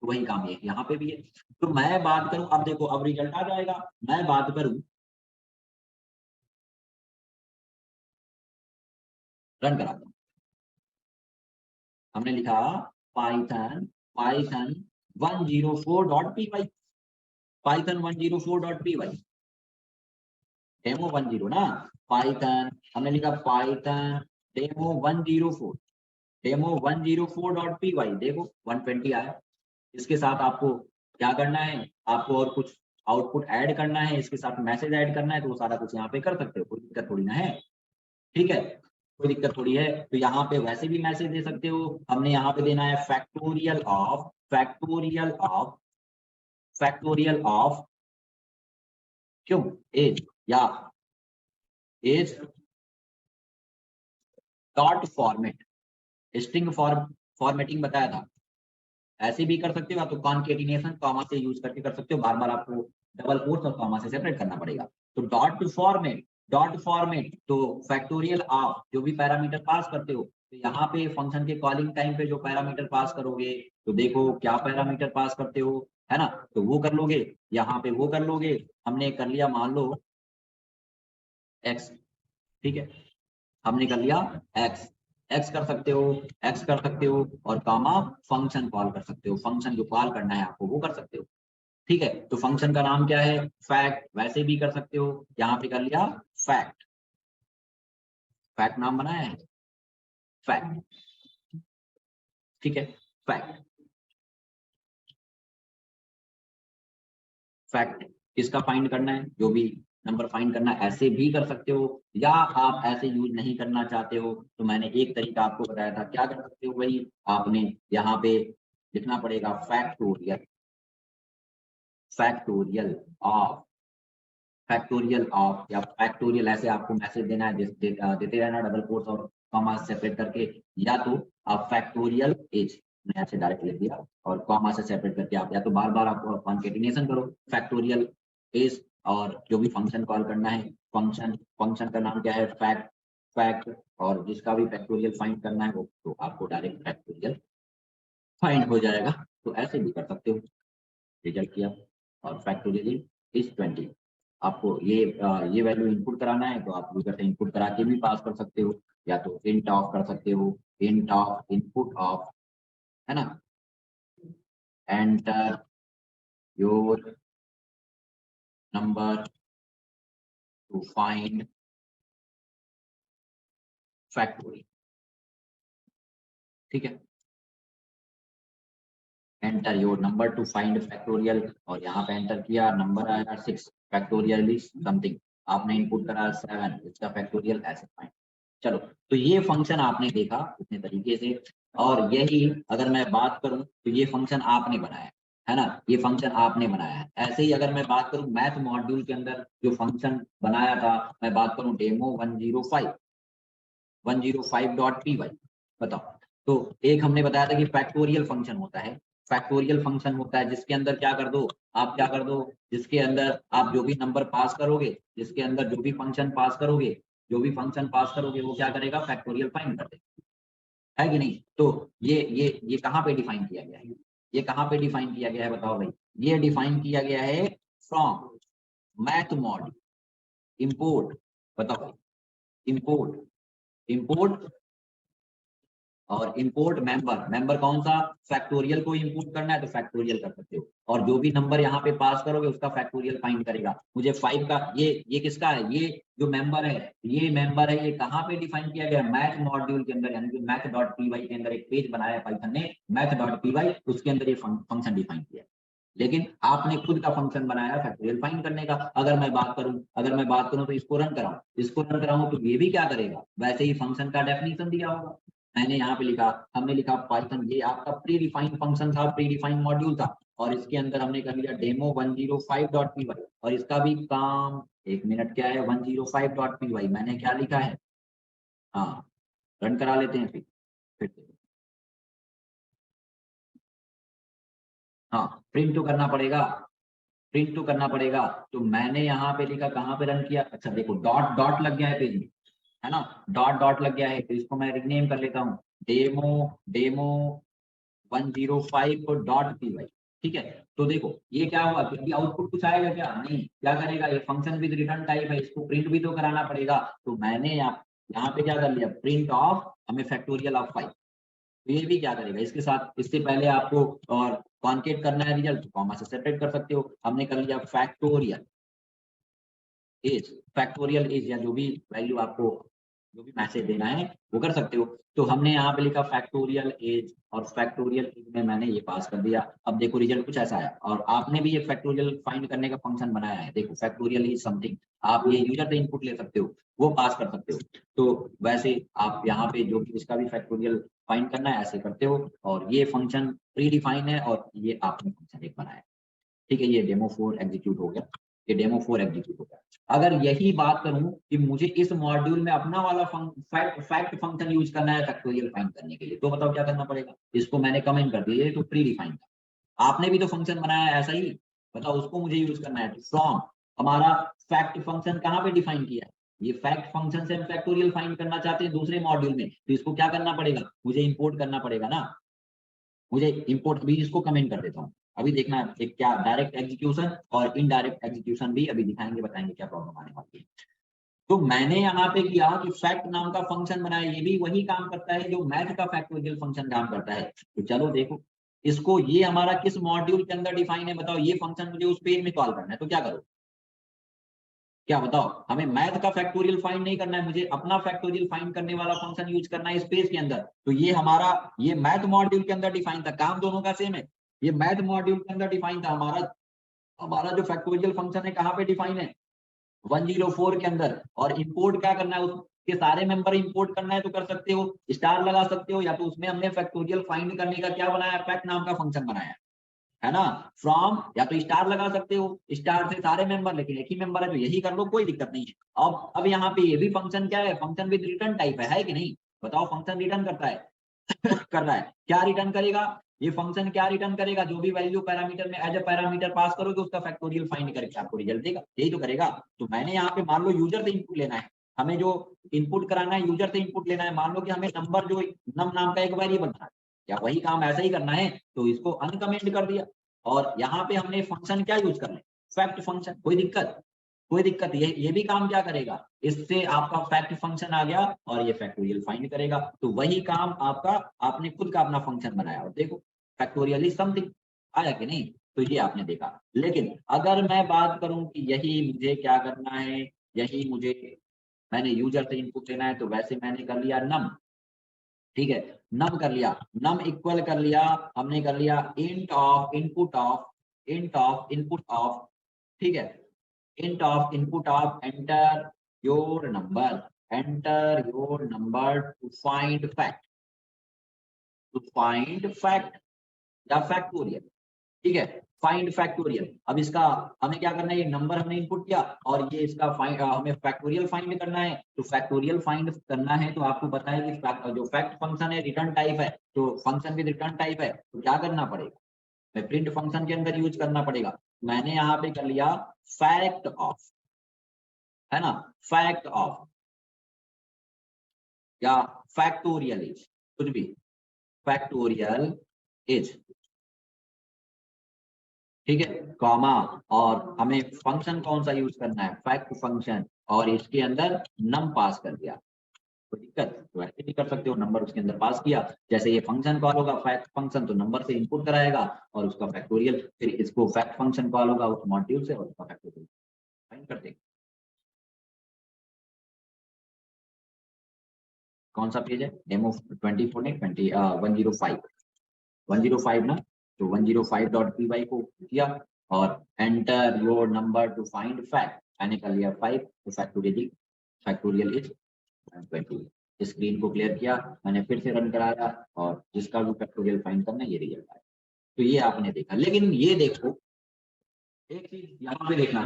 तो वही काम ये यहाँ पे भी है। तो मैं बात करूं, अब देखो अब रिजल्ट आ जाएगा। मैं बात करूं, रन कराता हूं। हमने लिखा Python Python 104.py, Python 104.py, demo 10 ना, पाइथन हमने लिखा पाइथन डेमो 104, डेमो 104.py। देखो 120 आया। इसके साथ आपको क्या करना है, आपको और कुछ आउटपुट ऐड करना है, इसके साथ मैसेज ऐड करना है, तो वो सारा कुछ यहाँ पे कर सकते हो, कोई दिक्कत थोड़ी ना है। ठीक है, कोई दिक्कत थोड़ी है। तो यहाँ पे वैसे भी मैसेज दे सकते हो। हमने यहाँ पे देना है फैक्टोरियल ऑफ क्यों, एज, या as dot format, string formatting बताया था। ऐसे भी कर सकते हो, या तो कॉन्केटिनेशन कॉमा से यूज करके कर सकते हो, बार बार आपको डबल कोट्स और कॉमा से सेपरेट करना पड़ेगा। तो डॉट फॉर्मेट तो फैक्टोरियल ऑफ जो भी पैरामीटर पास करते हो, तो यहाँ पे फंक्शन के कॉलिंग टाइम पे जो पैरामीटर पास करोगे, तो देखो क्या पैरामीटर पास करते हो, है ना? तो वो कर लोगे, यहाँ पे वो कर लोगे। हमने कर लिया मान लो एक्स, ठीक है, हमने कर लिया एक्स, एक्स कर सकते हो, एक्स कर सकते हो, और कामा फंक्शन कॉल कर सकते हो, फंक्शन जो कॉल करना है आपको वो कर सकते हो। ठीक है, तो फंक्शन का नाम क्या है, फैक्ट, वैसे भी कर सकते हो, यहाँ पे कर लिया फैक्ट, फैक्ट नाम बनाया है, फैक्ट। ठीक है, फैक्ट, फैक्ट किसका फाइंड करना है, जो भी नंबर फाइंड करना है, ऐसे भी कर सकते हो, या आप ऐसे यूज नहीं करना चाहते हो, तो मैंने एक तरीका आपको बताया था, क्या कर सकते हो भाई, आपने यहाँ पे लिखना पड़ेगा factorial, factorial of, factorial of, या फैक्टोरियल ऐसे आपको मैसेज देना है, देते रहना डबल कोट्स और कॉमा सेपरेट करके, या तो आप फैक्टोरियल एज, मैंने ऐसे डायरेक्ट लिख दिया, और कॉमा से सेपरेट करके आप, या तो बार बार आप कॉन्केटिनेशन करो फैक्टोरियल एज, और जो भी फंक्शन कॉल करना है, फंक्शन फंक्शन का नाम क्या है, फैक्ट, फैक्ट, और जिसका भी फैक्टोरियल फाइंड करना है वो, तो आपको डायरेक्ट फैक्टोरियल फाइंड हो जाएगा। तो ऐसे भी कर सकते हो, रिजल्ट किया, और फैक्टोरियल इज 20। आपको ये वैल्यू इनपुट कराना है, तो आप यूजर से इनपुट करा के भी पास कर सकते हो, या तो इंट ऑफ कर सकते हो, इंट ऑफ इनपुट ऑफ, है ना, enter your number to find factorial. ठीक है, enter your number to find factorial, और यहाँ पे एंटर किया, नंबर आया 6, फैक्टोरियल इज समथिंग, आपने इनपुट करा 7, इसका फैक्टोरियल ऐसे फाइंड। चलो, तो ये फंक्शन आपने देखा इतने तरीके से, और यही अगर मैं बात करूं तो ये फंक्शन आपने बनाया है ना, ये फंक्शन आपने बनाया है। ऐसे ही अगर मैं बात करूं मैथ मॉड्यूल के अंदर जो फंक्शन बनाया था, मैं बात करूं डेमो 105.py, बताओ। तो एक हमने बताया था कि फैक्टोरियल फंक्शन होता है, फैक्टोरियल फंक्शन होता है जिसके अंदर क्या कर दो, आप क्या कर दो, जिसके अंदर आप जो भी नंबर पास करोगे, जिसके अंदर जो भी फंक्शन पास करोगे, जो भी फंक्शन पास करोगे वो क्या करेगा, फैक्टोरियल फाइंड कर देगा, है कि नहीं। तो ये कहाँ पे डिफाइन किया गया है, ये कहाँ पे डिफाइन किया गया है, बताओ भाई। ये डिफाइन किया गया है फ्रॉम मैथ मॉड्यूल इंपोर्ट, बताओ भाई, इंपोर्ट, इंपोर्ट और इंपोर्ट मेंबर, मेंबर कौन सा, फैक्टोरियल को इंपोर्ट करना है तो फैक्टोरियल कर सकते हो, और जो भी नंबर यहाँ पे पास करोगे उसका फैक्टोरियल फाइंड करेगा। मुझे 5 का ये किसका है, ये जो मेंबर है, ये मेंबर है, ये कहाँ पे डिफाइन किया गया, मैथ मॉड्यूल के अंदर, यानी कि मैथ.py के अंदर एक पेज बनाया है पाइथन ने, मैथ.py, उसके अंदर ये फंक्शन डिफाइन किया। लेकिन आपने खुद का फंक्शन बनाया फैक्टोरियल फाइंड करने का। अगर मैं बात करूं तो इसको रन कराऊं, तो ये भी क्या करेगा, वैसे ही फंक्शन का डेफिनेशन दिया होगा। मैंने यहाँ पे लिखा, हमने लिखा पाइथन, ये आपका प्री डिफाइंड फंक्शन था, प्री डिफाइंड मॉड्यूल था, और इसके अंदर हमने कर लिया डेमो 105.py, और इसका भी काम, एक मिनट, क्या है 105.py, मैंने क्या लिखा है, हाँ, रन करा लेते हैं फिर से। हाँ, प्रिंट तो करना पड़ेगा, प्रिंट तो करना पड़ेगा। तो मैंने यहाँ पे लिखा, कहाँ पे रन किया, अच्छा देखो, डॉट डॉट लग गया है पेज में, है ना, डॉट डॉट लग गया है, तो इसको मैं रिनेम कर लेता हूँ, डेमो डेमो 105.py, ठीक है। तो देखो ये क्या हुआ, क्योंकि आउटपुट कुछ आएगा क्या, नहीं, क्या करेगा, ये फंक्शन विद रिटर्न टाइप है, इसको प्रिंट भी तो कराना पड़ेगा। तो मैंने यहाँ पे क्या कर लिया, प्रिंट ऑफ, हमें फैक्टोरियल ऑफ 5, तो ये भी क्या करेगा इसके साथ, इससे पहले आपको और कॉन्केट करना है रिजल्ट, कॉमा से सेपरेट कर सकते हो, हमने कर लिया फैक्टोरियल एज, फैक्टोरियल एज, या जो भी वैल्यू आपको, जो भी मैसेज देना है वो कर सकते हो। तो हमने यहाँ पे लिखा फैक्टोरियल एज, और फैक्टोरियल एज में मैंने ये पास कर दिया। अब देखो रिजल्ट कुछ ऐसा आया, और आपने भी ये फैक्टोरियल फाइंड करने का फंक्शन बनाया है, देखो फैक्टोरियल इज समथिंग, आप ये यूजर से इनपुट ले सकते हो, वो पास कर सकते हो। तो वैसे आप यहाँ पे जो भी इसका भी फैक्टोरियल फाइंड करना है ऐसे करते हो, और ये फंक्शन प्री डिफाइन है, और ये आपने फंक्शन एक बनाया, ठीक है। ये डेमो 4 एग्जीक्यूट हो गया, ये डेमो 4 एग्जीक्यूट हो गया। अगर यही बात करूं कि मुझे इस मॉड्यूल में अपना वाला फैक्ट फंक्शन यूज करना है फैक्टोरियल फाइंड करने के लिए, तो बताओ क्या करना पड़ेगा, इसको मैंने कमेंट कर दिया, ये तो प्री डिफाइंड था, आपने भी तो फंक्शन बनाया है ऐसा ही, बताओ उसको मुझे यूज करना है। तो फ्रॉम, हमारा फैक्ट फंक्शन कहाँ पे डिफाइन किया है, ये फैक्ट फंक्शन से हम फैक्टोरियल फाइंड करना चाहते हैं दूसरे मॉड्यूल में, तो इसको क्या करना पड़ेगा, मुझे इंपोर्ट करना पड़ेगा ना, मुझे इंपोर्ट, अभी इसको कमेंट कर देता हूँ। अभी देखना एक क्या डायरेक्ट एग्जीक्यूशन और इनडायरेक्ट एग्जीक्यूशन भी अभी दिखाएंगे, बताएंगे क्या प्रॉब्लम आने वाली है। तो मैंने यहाँ पे किया कि फैक्ट नाम का फंक्शन बनाया, ये भी वही काम करता है जो मैथ का फैक्टोरियल फंक्शन काम करता है। तो चलो देखो इसको, ये हमारा किस मॉड्यूल के अंदर डिफाइन है, बताओ, ये फंक्शन मुझे उस पेज में कॉल करना है, तो क्या करो, क्या बताओ, हमें मैथ का फैक्टोरियल फाइंड नहीं करना है, मुझे अपना फैक्टोरियल फाइंड करने वाला फंक्शन यूज करना है इस पेज के अंदर। तो ये हमारा, ये मैथ मॉड्यूल के अंदर डिफाइन था, काम दोनों का सेम है, ये मैथ मॉड्यूल के अंदर डिफाइन था, हमारा हमारा जो फैक्टोरियल फंक्शन है कहाँ पे डिफाइन है, 104 के अंदर। और इंपोर्ट क्या करना है, उसके सारे मेंबर इंपोर्ट करना है तो कर सकते हो, स्टार लगा सकते हो, या तो उसमें हमने फैक्टोरियल फाइंड करने का क्या बनाया, फैक्ट नाम का फंक्शन बनाया है ना, फ्रॉम, या तो स्टार लगा सकते हो, स्टार से सारे मेंबर, लेकिन एक ही मेंबर है तो यही कर लो, कोई दिक्कत नहीं है। अब यहाँ पे ये भी फंक्शन क्या है, फंक्शन विद रिटर्न टाइप है कि नहीं, बताओ, फंक्शन रिटर्न करता है कर रहा है, क्या रिटर्न करेगा, ये फंक्शन क्या रिटर्न करेगा, जो भी वैल्यू पैरामीटर में एज ए पैरामीटर पास करोगे उसका फैक्टोरियल फाइंड करके आपको रिजल्ट देगा, यही तो करेगा। तो मैंने यहाँ पे मान लो यूजर से इनपुट लेना है, हमें जो इनपुट कराना है यूजर से इनपुट लेना है, मान लो कि हमें नंबर जो नम नाम का एक वेरिएबल बना है, या वही काम ऐसा ही करना है, तो इसको अनकमेंट कर दिया, और यहाँ पे हमने फंक्शन क्या यूज कर ले, फैक्ट फंक्शन, कोई दिक्कत, कोई दिक्कत, ये भी काम क्या करेगा, इससे आपका फैक्ट फंक्शन आ गया और ये फैक्टोरियल फाइंड करेगा। तो वही काम आपका, आपने खुद का अपना फंक्शन बनाया, और देखो फैक्टोरियल इज समथिंग, आया कि नहीं, तो ये आपने देखा। लेकिन अगर मैं बात करूं कि यही मुझे क्या करना है, यही मुझे, मैंने यूजर से इनपुट लेना है, तो वैसे मैंने कर लिया नम, ठीक है, नम कर लिया, नम इक्वल कर लिया, हमने कर लिया int of input of, int of input of, ठीक है, int of input of enter your number to find fact या फैक्टोरियल, ठीक है, फाइंड फैक्टोरियल। अब इसका हमें क्या करना है, ये नंबर हमने इनपुट किया और ये इसका हमें फैक्टोरियल फाइंड करना है। तो फैक्टोरियल फाइंड करना है तो आपको पता है कि जो फैक्ट फंक्शन है रिटर्न टाइप है, तो फंक्शन भी रिटर्न टाइप है, तो क्या करना पड़ेगा, मैं प्रिंट फंक्शन के अंदर यूज करना पड़ेगा। मैंने यहाँ पे कर लिया फैक्ट ऑफ, है ना, फैक्ट ऑफ या फैक्टोरियल इज, कुछ भी, फैक्टोरियल इज, ठीक है, कॉमा, और हमें फंक्शन कौन सा यूज करना है, फैक्ट फंक्शन, और इसके अंदर नम पास कर दिया। कोई दिक्कत, तो ऐसे भी कर सकते हो, नंबर उसके अंदर पास किया, जैसे ये फंक्शन कॉल होगा फैक्ट फंक्शन, तो नंबर से इनपुट कराएगा और उसका फैक्टोरियल, फिर इसको फैक्ट फंक्शन कॉल होगा उस मॉड्यूल से और उसका फैक्टोरियल फाइंड कर देगा। कौन सा पेज है, डेमो 24 ने 105 ना, तो 105.py को किया और enter your number to find fact, मैंने कर लिया 5, तो फैक्टोरियल इज 20। स्क्रीन को क्लियर किया, मैंने फिर से रन कराया और जिसका भी फैक्टोरियल फाइंड करना है ये रिजल्ट आया। तो ये आपने देखा, लेकिन ये देखो एक चीज यहाँ पे देखना,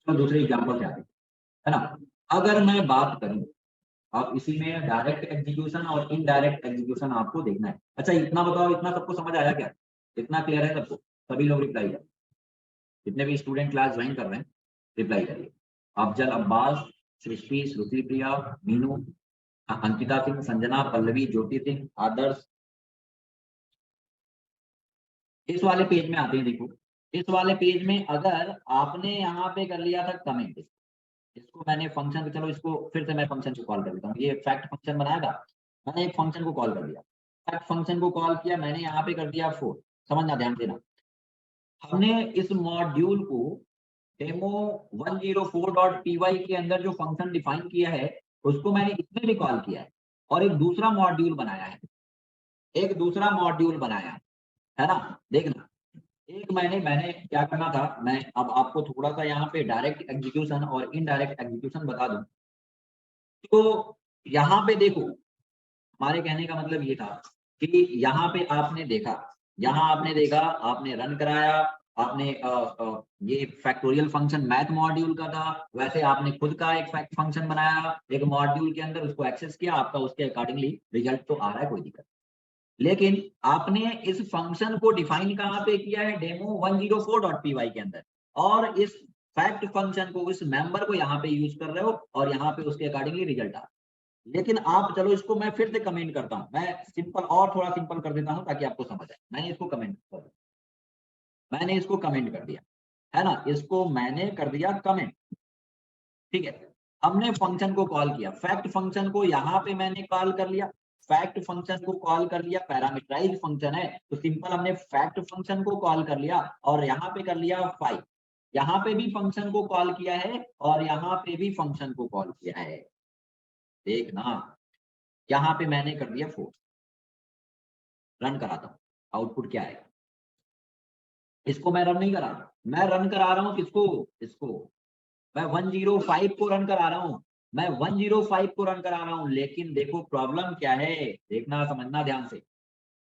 तो दूसरे एग्जाम्पल से आते है ना। अगर मैं बात करूं, अब इसी में डायरेक्ट एग्जीक्यूशन और इनडायरेक्ट एग्जीक्यूशन आपको देखना है। अच्छा इतना बताओ, इतना सबको समझ आया क्या, इतना क्लियर है सबको, सभी लोग रिप्लाई करें, जितने भी स्टूडेंट क्लास ज्वाइन कर रहे हैं रिप्लाई करिए। अफजल अब्बास, सृष्टि, श्रुति प्रिया, मीनू, अंकिता सिंह, संजना, पल्लवी, ज्योति सिंह, आदर्श। इस वाले पेज में आते हैं, देखो इस वाले पेज में अगर आपने यहाँ पे कर लिया था कमेंट, इसको मैंने फंक्शन, चलो इसको फिर से मैं फंक्शन को कॉल कर देता हूँ, ये फैक्ट फंक्शन बनाया था, मैंने एक फंक्शन को कॉल कर दिया, फैक्ट फंक्शन को कॉल किया, मैंने यहाँ पे कर दिया 4, समझना ध्यान देना, हमने इस मॉड्यूल को डेमो 104.py के अंदर जो फंक्शन डिफाइन किया है उसको मैंने इसमें भी कॉल किया है और एक दूसरा मॉड्यूल बनाया है, है ना। देखना, एक मैंने क्या करना था, मैं अब आपको थोड़ा सा यहाँ पे डायरेक्ट एग्जीक्यूशन और इनडायरेक्ट एग्जीक्यूशन बता दूं। तो यहाँ पे देखो, हमारे कहने का मतलब ये था कि यहाँ आपने देखा, आपने रन कराया, आपने ये फैक्टोरियल फंक्शन मैथ मॉड्यूल का था, वैसे आपने खुद का एक फैक्ट फंक्शन बनाया एक मॉड्यूल के अंदर, उसको एक्सेस किया, आपका उसके अकॉर्डिंगली रिजल्ट तो आ रहा है, कोई दिक्कत। लेकिन आपने इस फंक्शन को डिफाइन कहाँ पे किया है, डेमो 104.py के अंदर, और इस फैक्ट फंक्शन को, इस मेंबर को यहाँ पे यूज कर रहे हो और यहाँ पे उसके अकॉर्डिंगली रिजल्ट आ रहा है। लेकिन आप, चलो इसको मैं फिर से कमेंट करता हूँ, मैं सिंपल और थोड़ा सिंपल कर देता हूँ ताकि आपको समझ आए। मैंने इसको कमेंट कर दिया, है ना, इसको मैंने कर दिया कमेंट, ठीक है। हमने फंक्शन को कॉल किया, फैक्ट फंक्शन को यहाँ पे मैंने कॉल कर लिया, फैक्ट फंक्शन को कॉल कर लिया, पैरामीटराइज फंक्शन है तो सिंपल हमने फैक्ट फंक्शन को कॉल कर लिया और यहाँ पे कर लिया 5, यहाँ पे भी फंक्शन को कॉल किया है और यहाँ पे भी फंक्शन को कॉल किया है। देखना, यहाँ पे मैंने कर दिया 4, रन कराता हूँ, आउटपुट क्या आएगा। इसको मैं रन नहीं करा रहा, मैं रन करा रहा हूँ किसको, इसको, मैं 105 को रन करा रहा हूँ, मैं 105 को रन करा रहा हूँ। लेकिन देखो प्रॉब्लम क्या है, देखना समझना ध्यान से,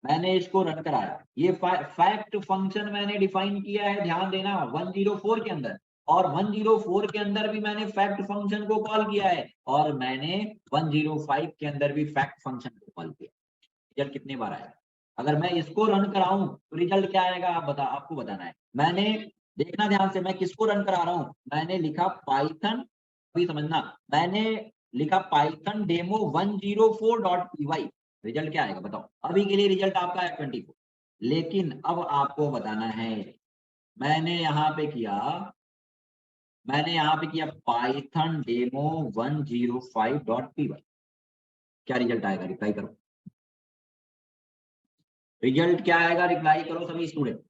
मैंने इसको रन कराया, ये फैक्ट फंक्शन मैंने डिफाइन किया है, ध्यान देना, 104 के अंदर, और 104 के अंदर भी मैंने फैक्ट फंक्शन को कॉल किया है और मैंने 105 के अंदर भी फैक्ट फंक्शन को कॉल किया। रिजल्ट कितने बार आया, अगर मैं इसको रन कराऊं तो रिजल्ट क्या आएगा, आपको बताना है। मैंने, देखना ध्यान से, मैं किसको रन करा रहा हूं, मैंने लिखा पाइथन, अभी समझना, मैंने लिखा पाइथन डेमो 104.py, रिजल्ट क्या आएगा बताओ, अभी के लिए रिजल्ट आपका है 24। लेकिन अब आपको बताना है, मैंने यहाँ पे किया पाइथन डेमो 105.py, क्या रिजल्ट आएगा, रिप्लाई करो, रिजल्ट क्या आएगा, रिप्लाई करो सभी स्टूडेंट।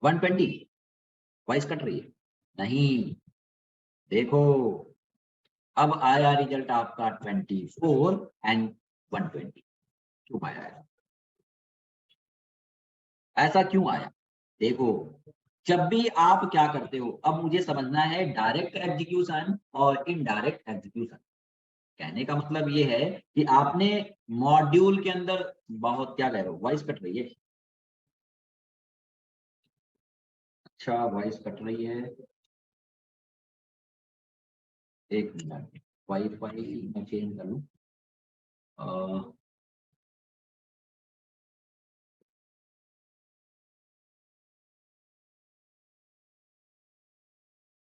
120, वॉइस कट रही है, नहीं, देखो अब आया रिजल्ट आपका 24 एंड 120, क्यों आया है, ऐसा क्यों आया, देखो जब भी आप क्या करते हो, अब मुझे समझना है डायरेक्ट एग्जीक्यूशन और इनडायरेक्ट एग्जीक्यूशन। कहने का मतलब ये है कि आपने मॉड्यूल के अंदर बहुत क्या कह रहे हो, वॉइस कट रही है। अच्छा वॉइस कट रही है, एक मिनट, वाईफाई मैं चेंज कर लूं।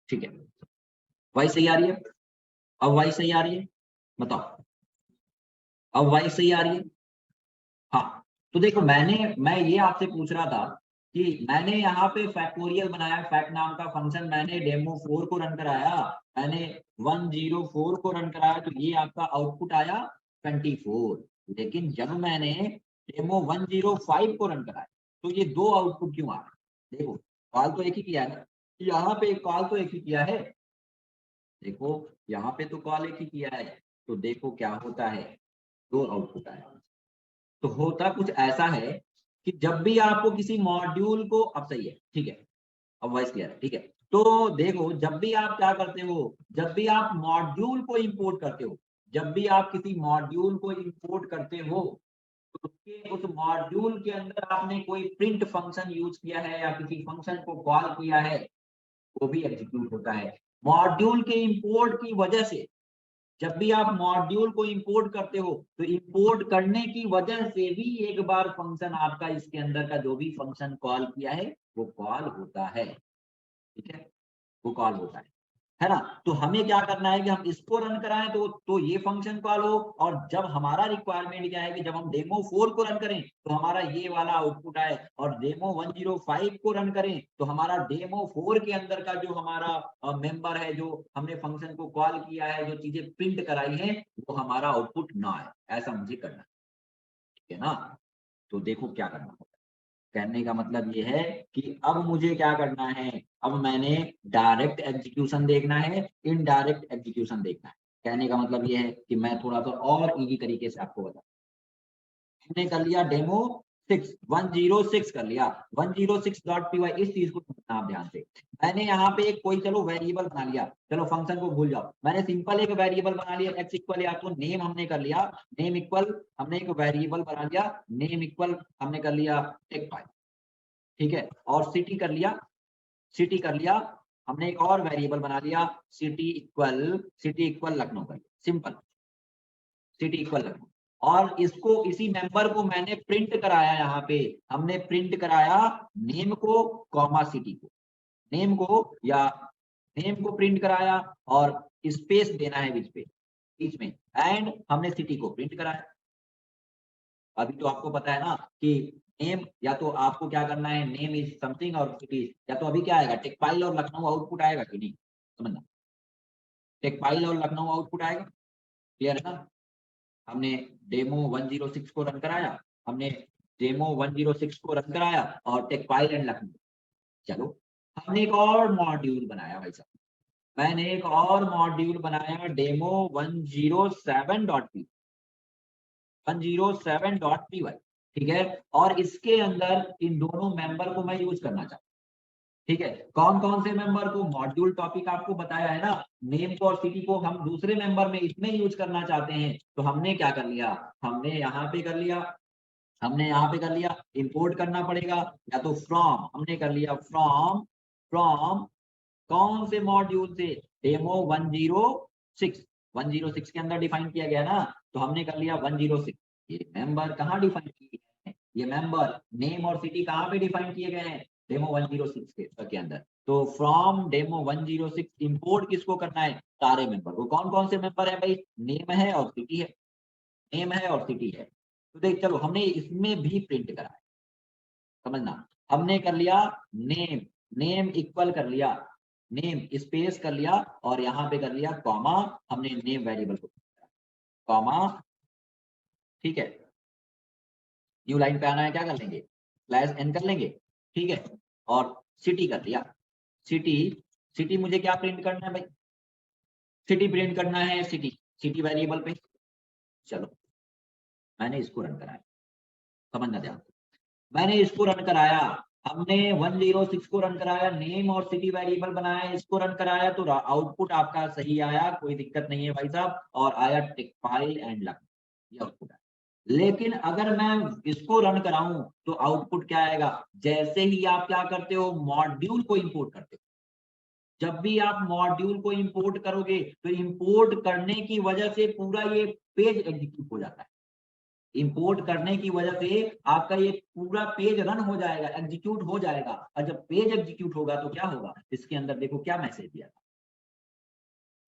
ठीक है, वॉइस सही आ रही है? अब वॉइस सही आ रही है, बताओ, अब वॉइस सही आ रही है? हाँ, तो देखो मैं ये आपसे पूछ रहा था कि मैंने यहाँ पे फैक्टोरियल बनाया, फैक्ट नाम का फंक्शन, मैंने डेमो 4 को रन कराया, मैंने 104 को रन कराया, तो ये आपका आउटपुट आया 24। लेकिन जब मैंने डेमो 105 को रन कराया तो ये दो आउटपुट क्यों आ रहे? देखो कॉल तो एक ही किया है ना, यहाँ पे कॉल तो एक ही किया है, देखो यहाँ पे तो कॉल एक ही किया है, तो देखो क्या होता है, दो आउटपुट आया। तो होता कुछ ऐसा है कि जब भी आपको किसी मॉड्यूल को, अब सही है, ठीक है, अब वॉइस क्लियर है, ठीक है। तो देखो जब भी आप क्या करते हो, जब भी आप मॉड्यूल को इंपोर्ट करते हो, जब भी आप किसी मॉड्यूल को इंपोर्ट करते हो, तो उसके उस मॉड्यूल के अंदर आपने कोई प्रिंट फंक्शन यूज किया है या किसी फंक्शन को कॉल किया है, वो भी एग्जीक्यूट होता है। मॉड्यूल के इंपोर्ट की वजह से, जब भी आप मॉड्यूल को इंपोर्ट करते हो तो इंपोर्ट करने की वजह से भी एक बार फंक्शन आपका इसके अंदर का जो भी फंक्शन कॉल किया है वो कॉल होता है, ठीक है, वो कॉल होता है ना। तो हमें क्या करना है कि हम इसको रन कराएं तो ये फंक्शन कॉल हो, और जब हमारा रिक्वायरमेंट क्या है कि जब हम डेमो 4 को रन करें तो हमारा ये वाला आउटपुट आए, और डेमो 105 को रन करें तो हमारा डेमो 4 के अंदर का जो हमारा मेंबर है, जो हमने फंक्शन को कॉल किया है, जो चीजें प्रिंट कराई है, वो हमारा आउटपुट ना आए। ऐसा मुझे करना है, ठीक है ना। तो देखो क्या करना है, कहने का मतलब ये है कि अब मुझे क्या करना है, अब मैंने डायरेक्ट एग्जीक्यूशन देखना है, इनडायरेक्ट एग्जीक्यूशन देखना है। कहने का मतलब ये है कि मैं थोड़ा सा और इजी तरीके से आपको बता, हमने कर लिया डेमो 6, 106 कर लिया, 106.py, इस चीज को समझना आप ध्यान से। मैंने यहाँ पे एक कोई चलो वेरिएबल बना लिया, चलो फंक्शन को भूल जाओ, मैंने सिंपल एक वेरिएबल बना लिया x इक्वल, या तो नेम हमने कर लिया, नेम इक्वल, हमने एक वेरिएबल बना लिया, नेम इक्वल हमने कर लिया टेक फाइल, ठीक है, और सिटी कर लिया, सिटी कर लिया, हमने एक और वेरिएबल बना लिया, सिटी इक्वल लखनऊ कर लिया, सिंपल, सिटी इक्वल लखनऊ। और इसको, इसी मेंबर को मैंने प्रिंट कराया, यहाँ पे हमने प्रिंट कराया नेम को कॉमा सिटी को, नेम को या नेम को प्रिंट कराया, और स्पेस देना है बीच में, एंड हमने सिटी को प्रिंट कराया। अभी तो आपको पता है ना कि नेम, या तो आपको क्या करना है, नेम इज समथिंग और सिटी, या तो अभी क्या आएगा, टेक्सटाइल और लखनऊ आउटपुट आएगा कि नहीं, समझना, टेक्सटाइल और लखनऊ आउटपुट आएगा, क्लियर है ना। हमने डेमो 106 को रन कराया, हमने डेमो 106 को रन कराया, और टेक्सटाइल एंड लखनऊ, चलो हमने एक और मॉड्यूल बनाया भाई साहब, मैंने एक और मॉड्यूल बनाया डेमो 107.py, 107.py, ठीक है, और इसके अंदर इन दोनों मेंबर को मैं यूज करना चाहता हूँ, ठीक है। कौन कौन से मेंबर को, मॉड्यूल टॉपिक आपको बताया है ना, नेम को और सिटी को हम दूसरे मेंबर में इसमें यूज करना चाहते हैं, तो हमने क्या कर लिया, हमने यहाँ पे कर लिया, हमने यहाँ पे कर लिया, इंपोर्ट करना पड़ेगा, या तो फ्रॉम, हमने कर लिया फ्रॉम, फ्रॉम कौन से मॉड्यूल से, डेमो 106, 106 के अंदर डिफाइन किया गया ना, तो हमने कर लिया 106। ये मेंबर कहाँ डिफाइन किए गए हैं, ये मेंबर नेम और सिटी कहाँ पे डिफाइन किए गए हैं, डेमो 106 के अंदर। तो फ्रॉम डेमो 106 इंपोर्ट किसको करना है, सारे मेंबर को। कौन कौन से मेंबर है भाई, नेम है और सिटी है, नेम है और सिटी है। तो देख चलो हमने इसमें भी प्रिंट करा है, समझना, हमने कर लिया नेम, नेम इक्वल कर लिया, नेम स्पेस कर लिया, और यहाँ पे कर लिया कॉमा, हमने नेम वेरिएबल को कॉमा, ठीक है, न्यू लाइन पे आना है, क्या कर लेंगे, स्लैश एन कर लेंगे, ठीक है, और सिटी कर लिया, सिटी, सिटी मुझे क्या प्रिंट करना है भाई, सिटी प्रिंट करना है, सिटी, सिटी वेरिएबल पे, चलो मैंने इसको रन कराया, समझना ध्यान, मैंने इसको रन कराया, हमने 106 को रन कराया, नेम और सिटी वेरिएबल बनाया, इसको रन कराया तो आउटपुट आपका सही आया, कोई दिक्कत नहीं है भाई साहब, और आया टिक फाइल एंड लक, ये आउटपुट आया। लेकिन अगर मैं इसको रन कराऊं तो आउटपुट क्या आएगा? जैसे ही आप क्या करते हो, मॉड्यूल को इंपोर्ट करते हो, जब भी आप मॉड्यूल को इंपोर्ट करोगे तो इंपोर्ट करने की वजह से पूरा ये पेज एग्जीक्यूट हो जाता है। इंपोर्ट करने की वजह से आपका ये पूरा पेज रन हो जाएगा, एग्जीक्यूट हो जाएगा। और जब पेज एग्जीक्यूट होगा तो क्या होगा, इसके अंदर देखो क्या मैसेज दिया था।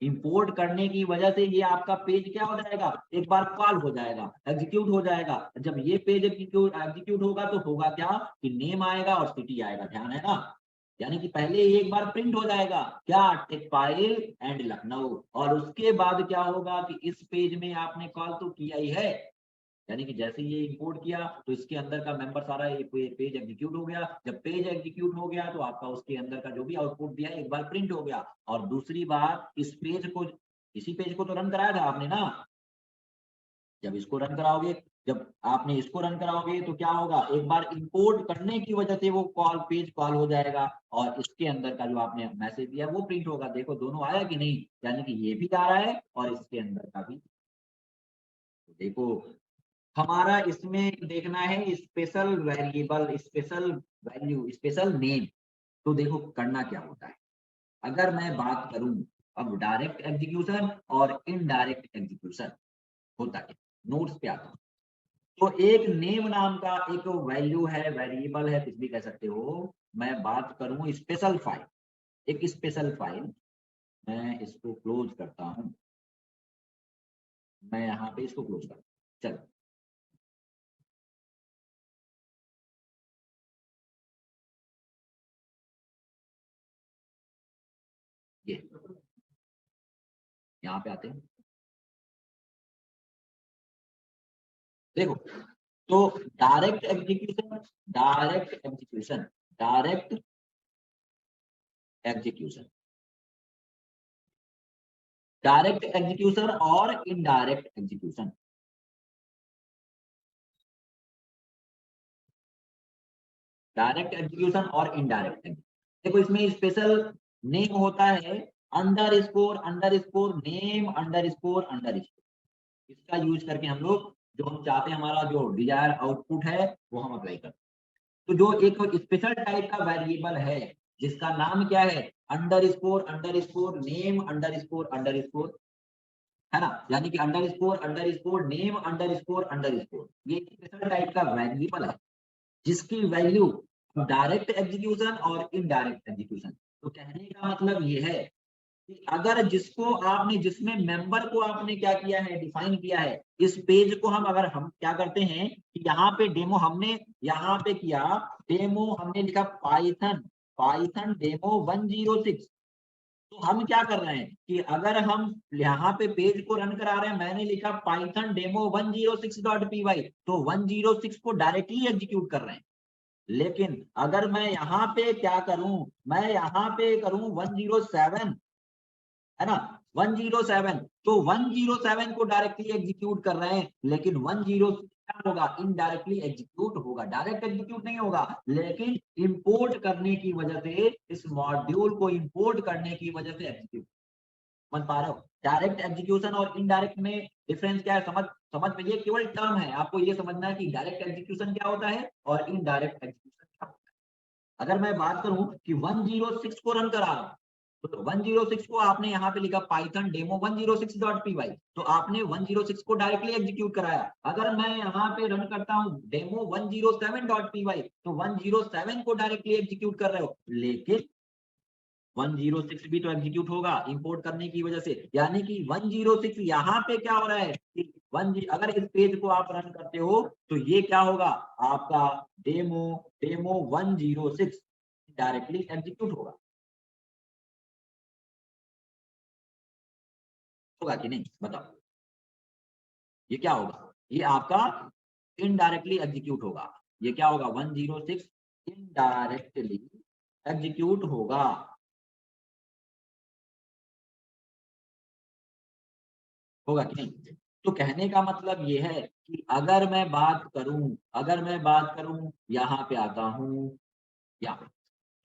इंपोर्ट करने की वजह से ये आपका पेज क्या हो जाएगा, एक बार कॉल हो जाएगा, एग्जीक्यूट हो जाएगा। जब ये पेज एग्जीक्यूट होगा तो होगा क्या कि नेम आएगा और सिटी आएगा, ध्यान है ना। यानी कि पहले एक बार प्रिंट हो जाएगा क्या, टेक फाइल एंड लखनऊ, और उसके बाद क्या होगा कि इस पेज में आपने कॉल तो किया ही है, यानी कि जैसे ये इंपोर्ट किया तो इसके अंदर का मेंबर सारा ये पेज एग्जीक्यूट हो गया। जब पेज एग्जीक्यूट हो गया तो आपका उसके अंदर का जो भी आउटपुट दिया एक बार प्रिंट हो गया। और दूसरी बात, इस पेज को, इसी पेज को तो रन कराया था आपने ना। जब इसको रन कराओगे, जब आपने इसको रन कराओगे तो क्या होगा, एक बार इंपोर्ट करने की वजह से वो कॉल पेज कॉल हो जाएगा और इसके अंदर का जो आपने मैसेज दिया वो प्रिंट होगा। देखो दोनों आया कि नहीं, यानी कि ये भी आ रहा है और इसके अंदर का भी। देखो हमारा इसमें देखना है special variable, special value, special name. तो देखो करना क्या होता है, अगर मैं बात करूं अब डायरेक्ट एग्जीक्यूशन और इनडायरेक्ट एग्जीक्यूशन होता है, नोट्स पे आता हूं। तो एक नेम नाम का एक वैल्यू है, वेरिएबल है, कुछ भी कह सकते हो। मैं बात करूं स्पेशल फाइल, एक स्पेशल फाइल, मैं इसको क्लोज करता हूं, मैं यहाँ पे इसको क्लोज करता हूं। चलो ये यहाँ पे आते हैं, देखो तो direct execution, direct execution, direct execution, direct execution और इनडायरेक्ट एग्जीक्यूशन। डायरेक्ट एग्जीक्यूशन और इनडायरेक्ट एग्जीक्यूशन, देखो इसमें स्पेशल नेम होता है, under score name under score, इसका यूज करके हम लोग जो हम चाहते हैं हमारा जो डिजायर आउटपुट है वो हम अप्लाई करते हैं। तो जो एक स्पेशल टाइप का वेरिएबल है जिसका नाम क्या है, under score name under score, है ना, यानी कि under score name under score, ये स्पेशल टाइप का वेरिएबल है जिसकी वैल्यू डायरेक्ट एग्जीक्यूशन और इनडायरेक्ट एग्जीक्यूशन। तो कहने का मतलब ये है कि अगर जिसको आपने, जिसमें मेंबर को आपने क्या किया है, डिफाइन किया है, इस पेज को हम, अगर हम क्या करते हैं कि यहाँ पे डेमो हमने यहाँ पे किया, डेमो हमने लिखा पाइथन, पाइथन डेमो 106। तो हम क्या कर रहे हैं कि अगर हम यहाँ पे पेज को रन करा रहे हैं, मैंने लिखा पाइथन डेमो 106.py, तो 106 को डायरेक्टली एग्जीक्यूट कर रहे हैं। लेकिन अगर मैं यहाँ पे क्या करूं, मैं यहाँ पे करूं 107, है ना, 107, तो 107 को डायरेक्टली एग्जीक्यूट कर रहे हैं, लेकिन 10 क्या होगा, इनडायरेक्टली एग्जीक्यूट होगा, डायरेक्ट एग्जीक्यूट नहीं होगा। लेकिन इंपोर्ट करने की वजह से, इस मॉड्यूल को इंपोर्ट करने की वजह से एग्जीक्यूट, समझ पा रहे हो। डायरेक्ट एग्जीक्यूशन और इनडायरेक्ट में डिफरेंस क्या है, समझ समझ में, ये केवल टर्म है, आपको ये समझना है कि डायरेक्ट एग्जीक्यूशन क्या होता है और इनडायरेक्ट एग्जीक्यूशन क्या होता है। अगर मैं बात करूं कि 106 को रन करा रहा हूं, तो 106 को आपने यहाँ पे लिखा पाइथन डेमो 106.py, तो आपने 106 को डायरेक्टली एग्जीक्यूट कराया। अगर मैं यहाँ पे रन करता हूँ डेमो 107.py, तो 107 को डायरेक्टली एग्जीक्यूट कर रहे हो, लेकिन 106 भी तो एग्जीक्यूट होगा इंपोर्ट करने की वजह से। यानी कि 106 यहाँ पे क्या हो रहा है कि अगर इस पेज को आप रन करते हो तो ये क्या होगा, आपका डेमो डेमो 106 डायरेक्टली एग्जीक्यूट होगा, होगा कि नहीं बताओ, ये क्या होगा, ये आपका इनडायरेक्टली एग्जीक्यूट होगा। ये क्या होगा, 106 इनडायरेक्टली एग्जीक्यूट होगा, होगा कि नहीं। तो कहने का मतलब ये है कि अगर मैं बात करूं, अगर मैं बात करूं, यहाँ पे आता हूं, यहाँ पे।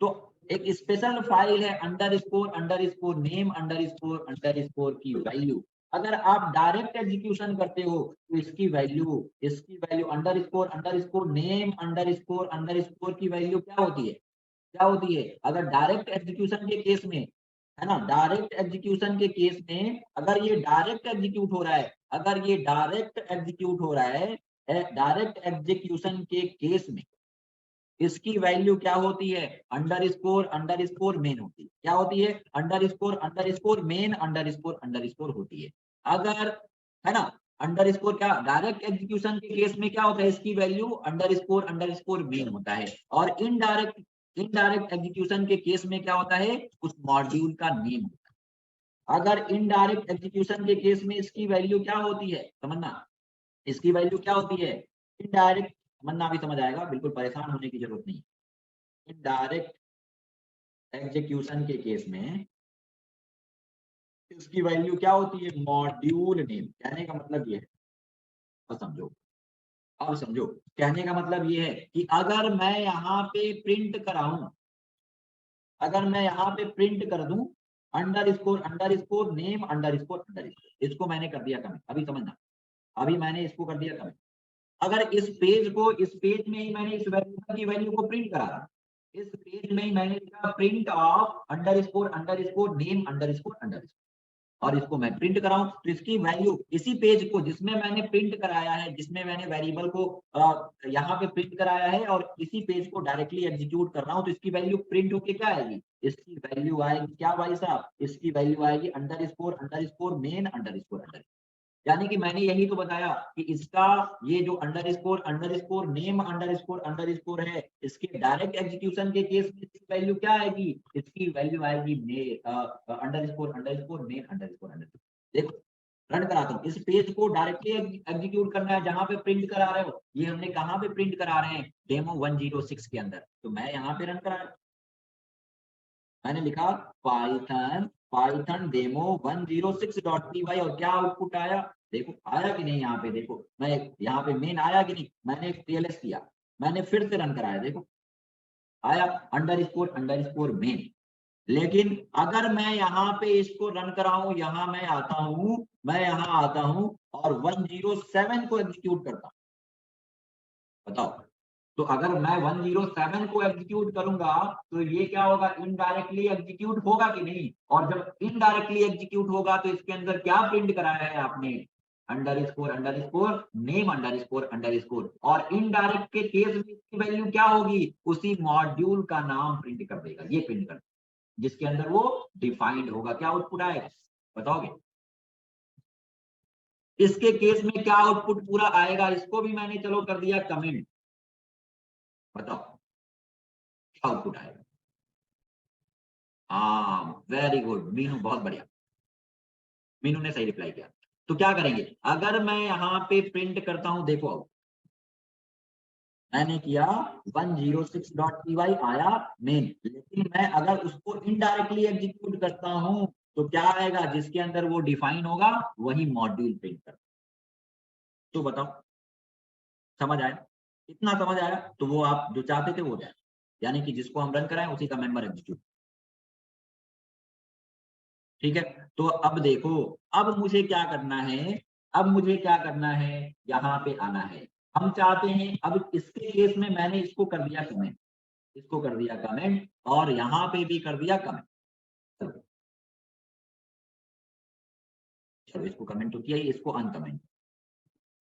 तो एक स्पेशल फाइल है अंडरस्कोर नेम अंडरस्कोर की वैल्यू। अगर आप डायरेक्ट एग्जीक्यूशन करते हो तो इसकी वैल्यू अंडरस्कोर नेम अंडरस्कोर की वैल्यू क्या होती है अगर डायरेक्ट एग्जीक्यूशन के केस में, है ना, डायरेक्ट एग्जीक्यूशन के केस में अगर ये डायरेक्ट एग्जीक्यूट हो रहा है, डायरेक्ट एग्जीक्यूशन के केस में इसकी वैल्यू क्या होती है, अंडरस्कोर मेन होती है। क्या होती है, अंडरस्कोर मेन अंडरस्कोर होती है। अगर, है ना, अंडरस्कोर क्या डायरेक्ट एग्जीक्यूशन के केस में क्या होता है, इसकी वैल्यू अंडरस्कोर मेन होता है। और इनडायरेक्ट एग्जीक्यूशन के केस में क्या होता है, उस मॉड्यूल का नेम होता है। अगर इनडायरेक्ट एग्जीक्यूशन के केस में इसकी वैल्यू क्या होती है, समझना, इसकी वैल्यू क्या होती है, इनडायरेक्ट, समझना भी समझ आएगा, बिल्कुल परेशान होने की जरूरत नहीं। इनडायरेक्ट एग्जीक्यूशन के केस में इसकी वैल्यू क्या होती है, मॉड्यूल नेम। कहने का मतलब ये है, अब समझो, कहने का मतलब ये है कि अगर मैं यहाँ पे प्रिंट कराऊं, अगर मैं यहाँ पे प्रिंट कर दूं अंडरस्कोर नेम अंडरस्कोर, इसको मैंने कर दिया कमेंट, अभी समझना, अभी मैंने इसको कर दिया कमेंट। अगर इस पेज में ही मैंने इस वेरिएबल की वैल्यू को प्रिंट करा, इस पेज में ही मैंने लिखा print of underscore name underscore, और इसको मैं प्रिंट कराऊं तो इसकी वैल्यू इसी पेज को जिसमें मैंने प्रिंट कराया है, जिसमें मैंने वेरिएबल को यहाँ पे प्रिंट कराया है और इसी पेज को डायरेक्टली एग्जीक्यूट कर रहा हूं, तो इसकी वैल्यू प्रिंट होके क्या आएगी, इसकी वैल्यू आएगी क्या भाई साहब, इसकी वैल्यू आएगी अंडरस्कोर मेन अंडरस्कोर। यानी कि मैंने यही तो बताया कि इसका ये जो अंडरस्कोर नेम अंडरस्कोर है, इसके डायरेक्ट एग्जीक्यूशन के केस में इसकी वैल्यू क्या आएगी, इसकी वैल्यू आएगी अंडरस्कोर मेन अंडरस्कोर। देखो रन कराता हूँ, इस पेज को डायरेक्टली एग्जीक्यूट करना है, जहां पे प्रिंट करा रहे हो, ये हमने कहां पे प्रिंट करा रहे हैं, डेमो 106 के अंदर, तो मैं यहाँ पे रन करा, मैंने लिखा पाइथन डेमो 106.py और क्या आउटपुट आया, देखो आया कि नहीं, यहाँ पे देखो, मैं यहाँ पे मेन आया कि नहीं, मैंने एक टीएलएस किया, मैंने फिर से रन कराया, देखो आया अंडरस्कोर मेन। लेकिन अगर मैं यहाँ पे इसको रन कराऊं, यहाँ मैं आता हूं और 107 को एग्जीक्यूट करता हूं, बताओ, तो अगर मैं 107 को एग्जीक्यूट करूंगा तो ये क्या होगा, इनडायरेक्टली एग्जीक्यूट होगा कि नहीं, और जब इनडायरेक्टली एग्जीक्यूट होगा तो इसके अंदर क्या प्रिंट कराया है आपने, अंडरस्कोर नेम अंडरस्कोर, और इनडायरेक्ट के केस में इसकी वैल्यू क्या होगी, उसी मॉड्यूल का नाम प्रिंट कर देगा, ये प्रिंट कर, जिसके अंदर वो डिफाइंड होगा, क्या आउटपुट आएगा बताओगे, इसके केस में क्या आउटपुट पूरा आएगा, इसको भी मैंने चलो कर दिया कमेंट, बताओ क्या आउटपुट आएगा। हाँ वेरी गुड मीनू, बहुत बढ़िया, मीनू ने सही रिप्लाई किया। तो क्या करेंगे, अगर मैं यहाँ पे प्रिंट करता हूं, देखो मैंने किया 106.py आया मेन, लेकिन मैं अगर उसको इनडायरेक्टली एग्जीक्यूट करता हूं तो क्या आएगा, जिसके अंदर वो डिफाइन होगा वही मॉड्यूल प्रिंट कर, तो बताओ समझ आया, इतना समझ आया, तो वो आप जो चाहते थे वो जाए, यानी कि जिसको हम रन कराएं उसी का मेंबर एग्जीक्यूट, ठीक है। तो अब देखो, अब मुझे क्या करना है, यहाँ पे आना है, हम चाहते हैं, अब इसके केस में मैंने इसको कर दिया कमेंट, और यहाँ पे भी कर दिया कमेंट, चलो इसको कमेंट तो किया ही, इसको अनकमेंट।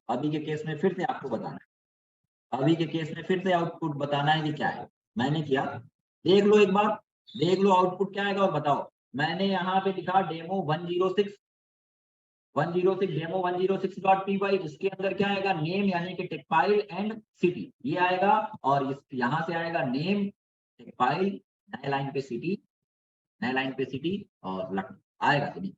अभी के केस में फिर से आपको बताना है, अभी के केस में फिर से आउटपुट बताना है कि क्या है, मैंने किया, देख लो एक बार, देख लो आउटपुट क्या आएगा और बताओ। मैंने यहाँ पे लिखा डेमो 106 डेमो 106.py, इसके अंदर क्या आएगा, नेम यानी कि टेक्सटाइल एंड सिटी, ये आएगा, और इस यहाँ से आएगा नेम टेक्सटाइल, नए लाइन पे सिटी और लखनऊ आएगा कि नहीं।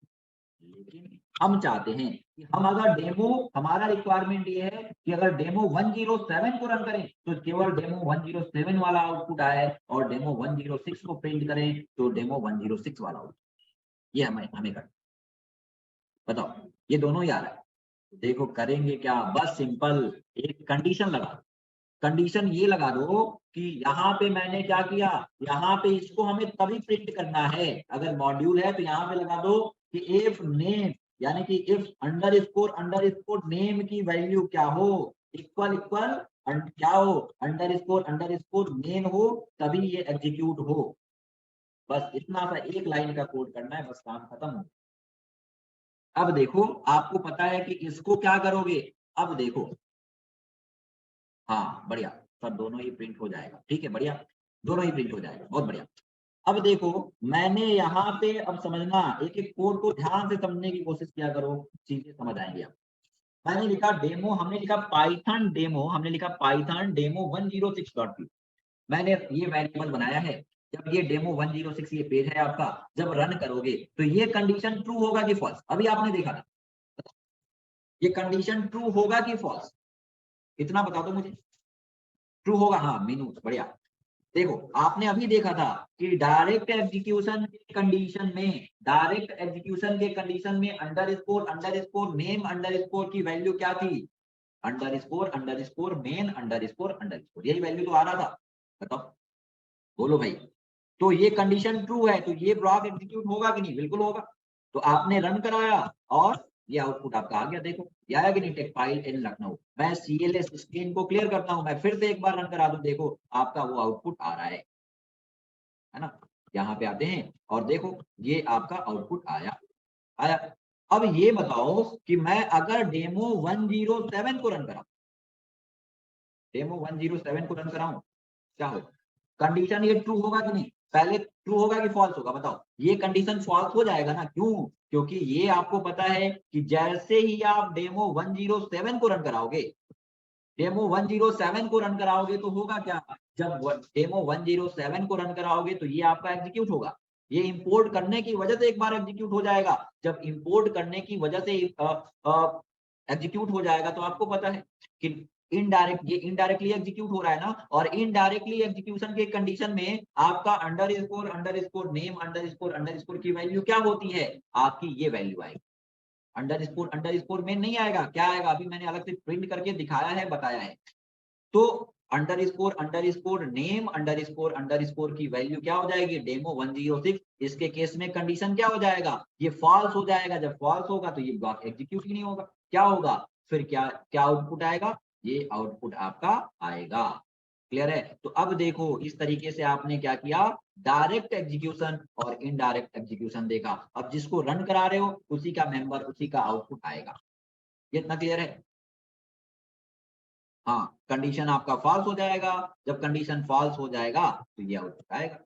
लेकिन हम चाहते हैं कि हम अगर डेमो, हमारा रिक्वायरमेंट ये है कि अगर डेमो 107 को रन करें तो केवल डेमो 107 वाला आउटपुट आए, और डेमो 106 को प्रिंट करें तो डेमो 106 वाला आउटपुट, ये हमें करना, बताओ ये दोनों ही आ रहा है। देखो करेंगे क्या, बस सिंपल एक कंडीशन लगा, कंडीशन ये लगा दो कि यहाँ पे मैंने क्या किया, यहाँ पे इसको हमें तभी प्रिंट करना है, अगर मॉड्यूल है तो यहाँ पे लगा दो कि इफ नेम, यानी कि इफ अंडर स्कोर नेम की वैल्यू क्या हो, इक्वल इक्वल क्या हो, अंडर स्कोर नेम हो, तभी ये एग्जीक्यूट हो। बस इतना सा एक लाइन का कोड करना है, बस काम खत्म हो। अब देखो आपको पता है कि इसको क्या करोगे, अब देखो, हाँ बढ़िया सर, दोनों ही प्रिंट हो जाएगा, ठीक है बढ़िया, दोनों ही प्रिंट हो जाएगा, बहुत बढ़िया। अब देखो मैंने यहाँ पे, अब समझना, एक एक कोड को ध्यान से समझने की कोशिश किया करो, चीजें समझ आएंगी आप। मैंने लिखा डेमो, हमने लिखा पाइथन डेमो, हमने लिखा पाइथन डेमो 106.py। मैंने ये वेरिएबल बनाया है, जब ये डेमो 106 ये पेज है आपका, जब रन करोगे तो ये कंडीशन ट्रू होगा कि फॉल्स, अभी आपने देखा था, ये कंडीशन ट्रू होगा कि फॉल्स, इतना बता दो मुझे। ट्रू होगा, हाँ मीनू बढ़िया। देखो आपने अभी देखा था कि डायरेक्ट एग्जीक्यूशन के कंडीशन में, डायरेक्ट एग्जीक्यूशन के कंडीशन में under score name under score की वैल्यू क्या थी, under score main under score, यही वैल्यू तो आ रहा था, बताओ बोलो भाई। तो ये कंडीशन ट्रू है, तो ये ब्लॉक एग्जीक्यूट होगा कि नहीं, बिल्कुल होगा। तो आपने रन कराया और ये आउटपुट आपका आ गया, देखो ये आया कि नहीं, टेक फाइल इन लखनऊ। मैं सीएलएस स्क्रीन को क्लियर करता हूं, मैं फिर से एक बार रन करा दूं, देखो आपका वो आउटपुट आ रहा है ना। यहाँ पे आते हैं और देखो ये आपका आउटपुट आया आया। अब ये बताओ कि मैं अगर डेमो 107 को रन कराऊं, डेमो 107 को रन कराऊं, क्या होगा, कंडीशन ये ट्रू होगा कि नहीं, पहले ट्रू होगा कि फॉल्स होगा, बताओ। ये कंडीशन फॉल्स हो जाएगा ना, क्यों, क्योंकि ये आपको पता है कि जैसे ही आप डेमो 107 को रन कराओगे, डेमो 107 को रन कराओगे तो होगा क्या, जब डेमो 107 को रन कराओगे तो ये आपका एग्जीक्यूट होगा, ये इंपोर्ट करने की वजह से एक बार एग्जीक्यूट हो जाएगा। जब इंपोर्ट करने की वजह से एग्जीक्यूट हो जाएगा तो आपको पता है कि ये इनडायरेक्टली एग्जीक्यूट हो रहा है ना, और इनडायरेक्टली एग्जीक्यूशन के कंडीशन में आपका अंडर स्कोर की वैल्यू क्या होती है, आपकी ये वैल्यू आएगी। अंडर स्कोर में नहीं आएगा, क्या आएगा, अभी मैंने अलग से प्रिंट करके दिखाया है, बताया है। तो under score name under score की वैल्यू क्या हो जाएगी, डेमो 106। इसके केस में कंडीशन क्या हो जाएगा, ये फॉल्स हो जाएगा। जब फॉल्स होगा तो ये ब्लॉक एग्जीक्यूट ही नहीं होगा, क्या होगा, फिर क्या क्या आउटपुट आएगा, ये आउटपुट आपका आएगा। क्लियर है। तो अब देखो इस तरीके से आपने क्या किया, डायरेक्ट एग्जीक्यूशन और इनडायरेक्ट एग्जीक्यूशन देखा। अब जिसको रन करा रहे हो उसी का मेंबर, उसी का आउटपुट आएगा। ये इतना क्लियर है। हाँ कंडीशन आपका फॉल्स हो जाएगा, जब कंडीशन फॉल्स हो जाएगा तो ये आउटपुट आएगा।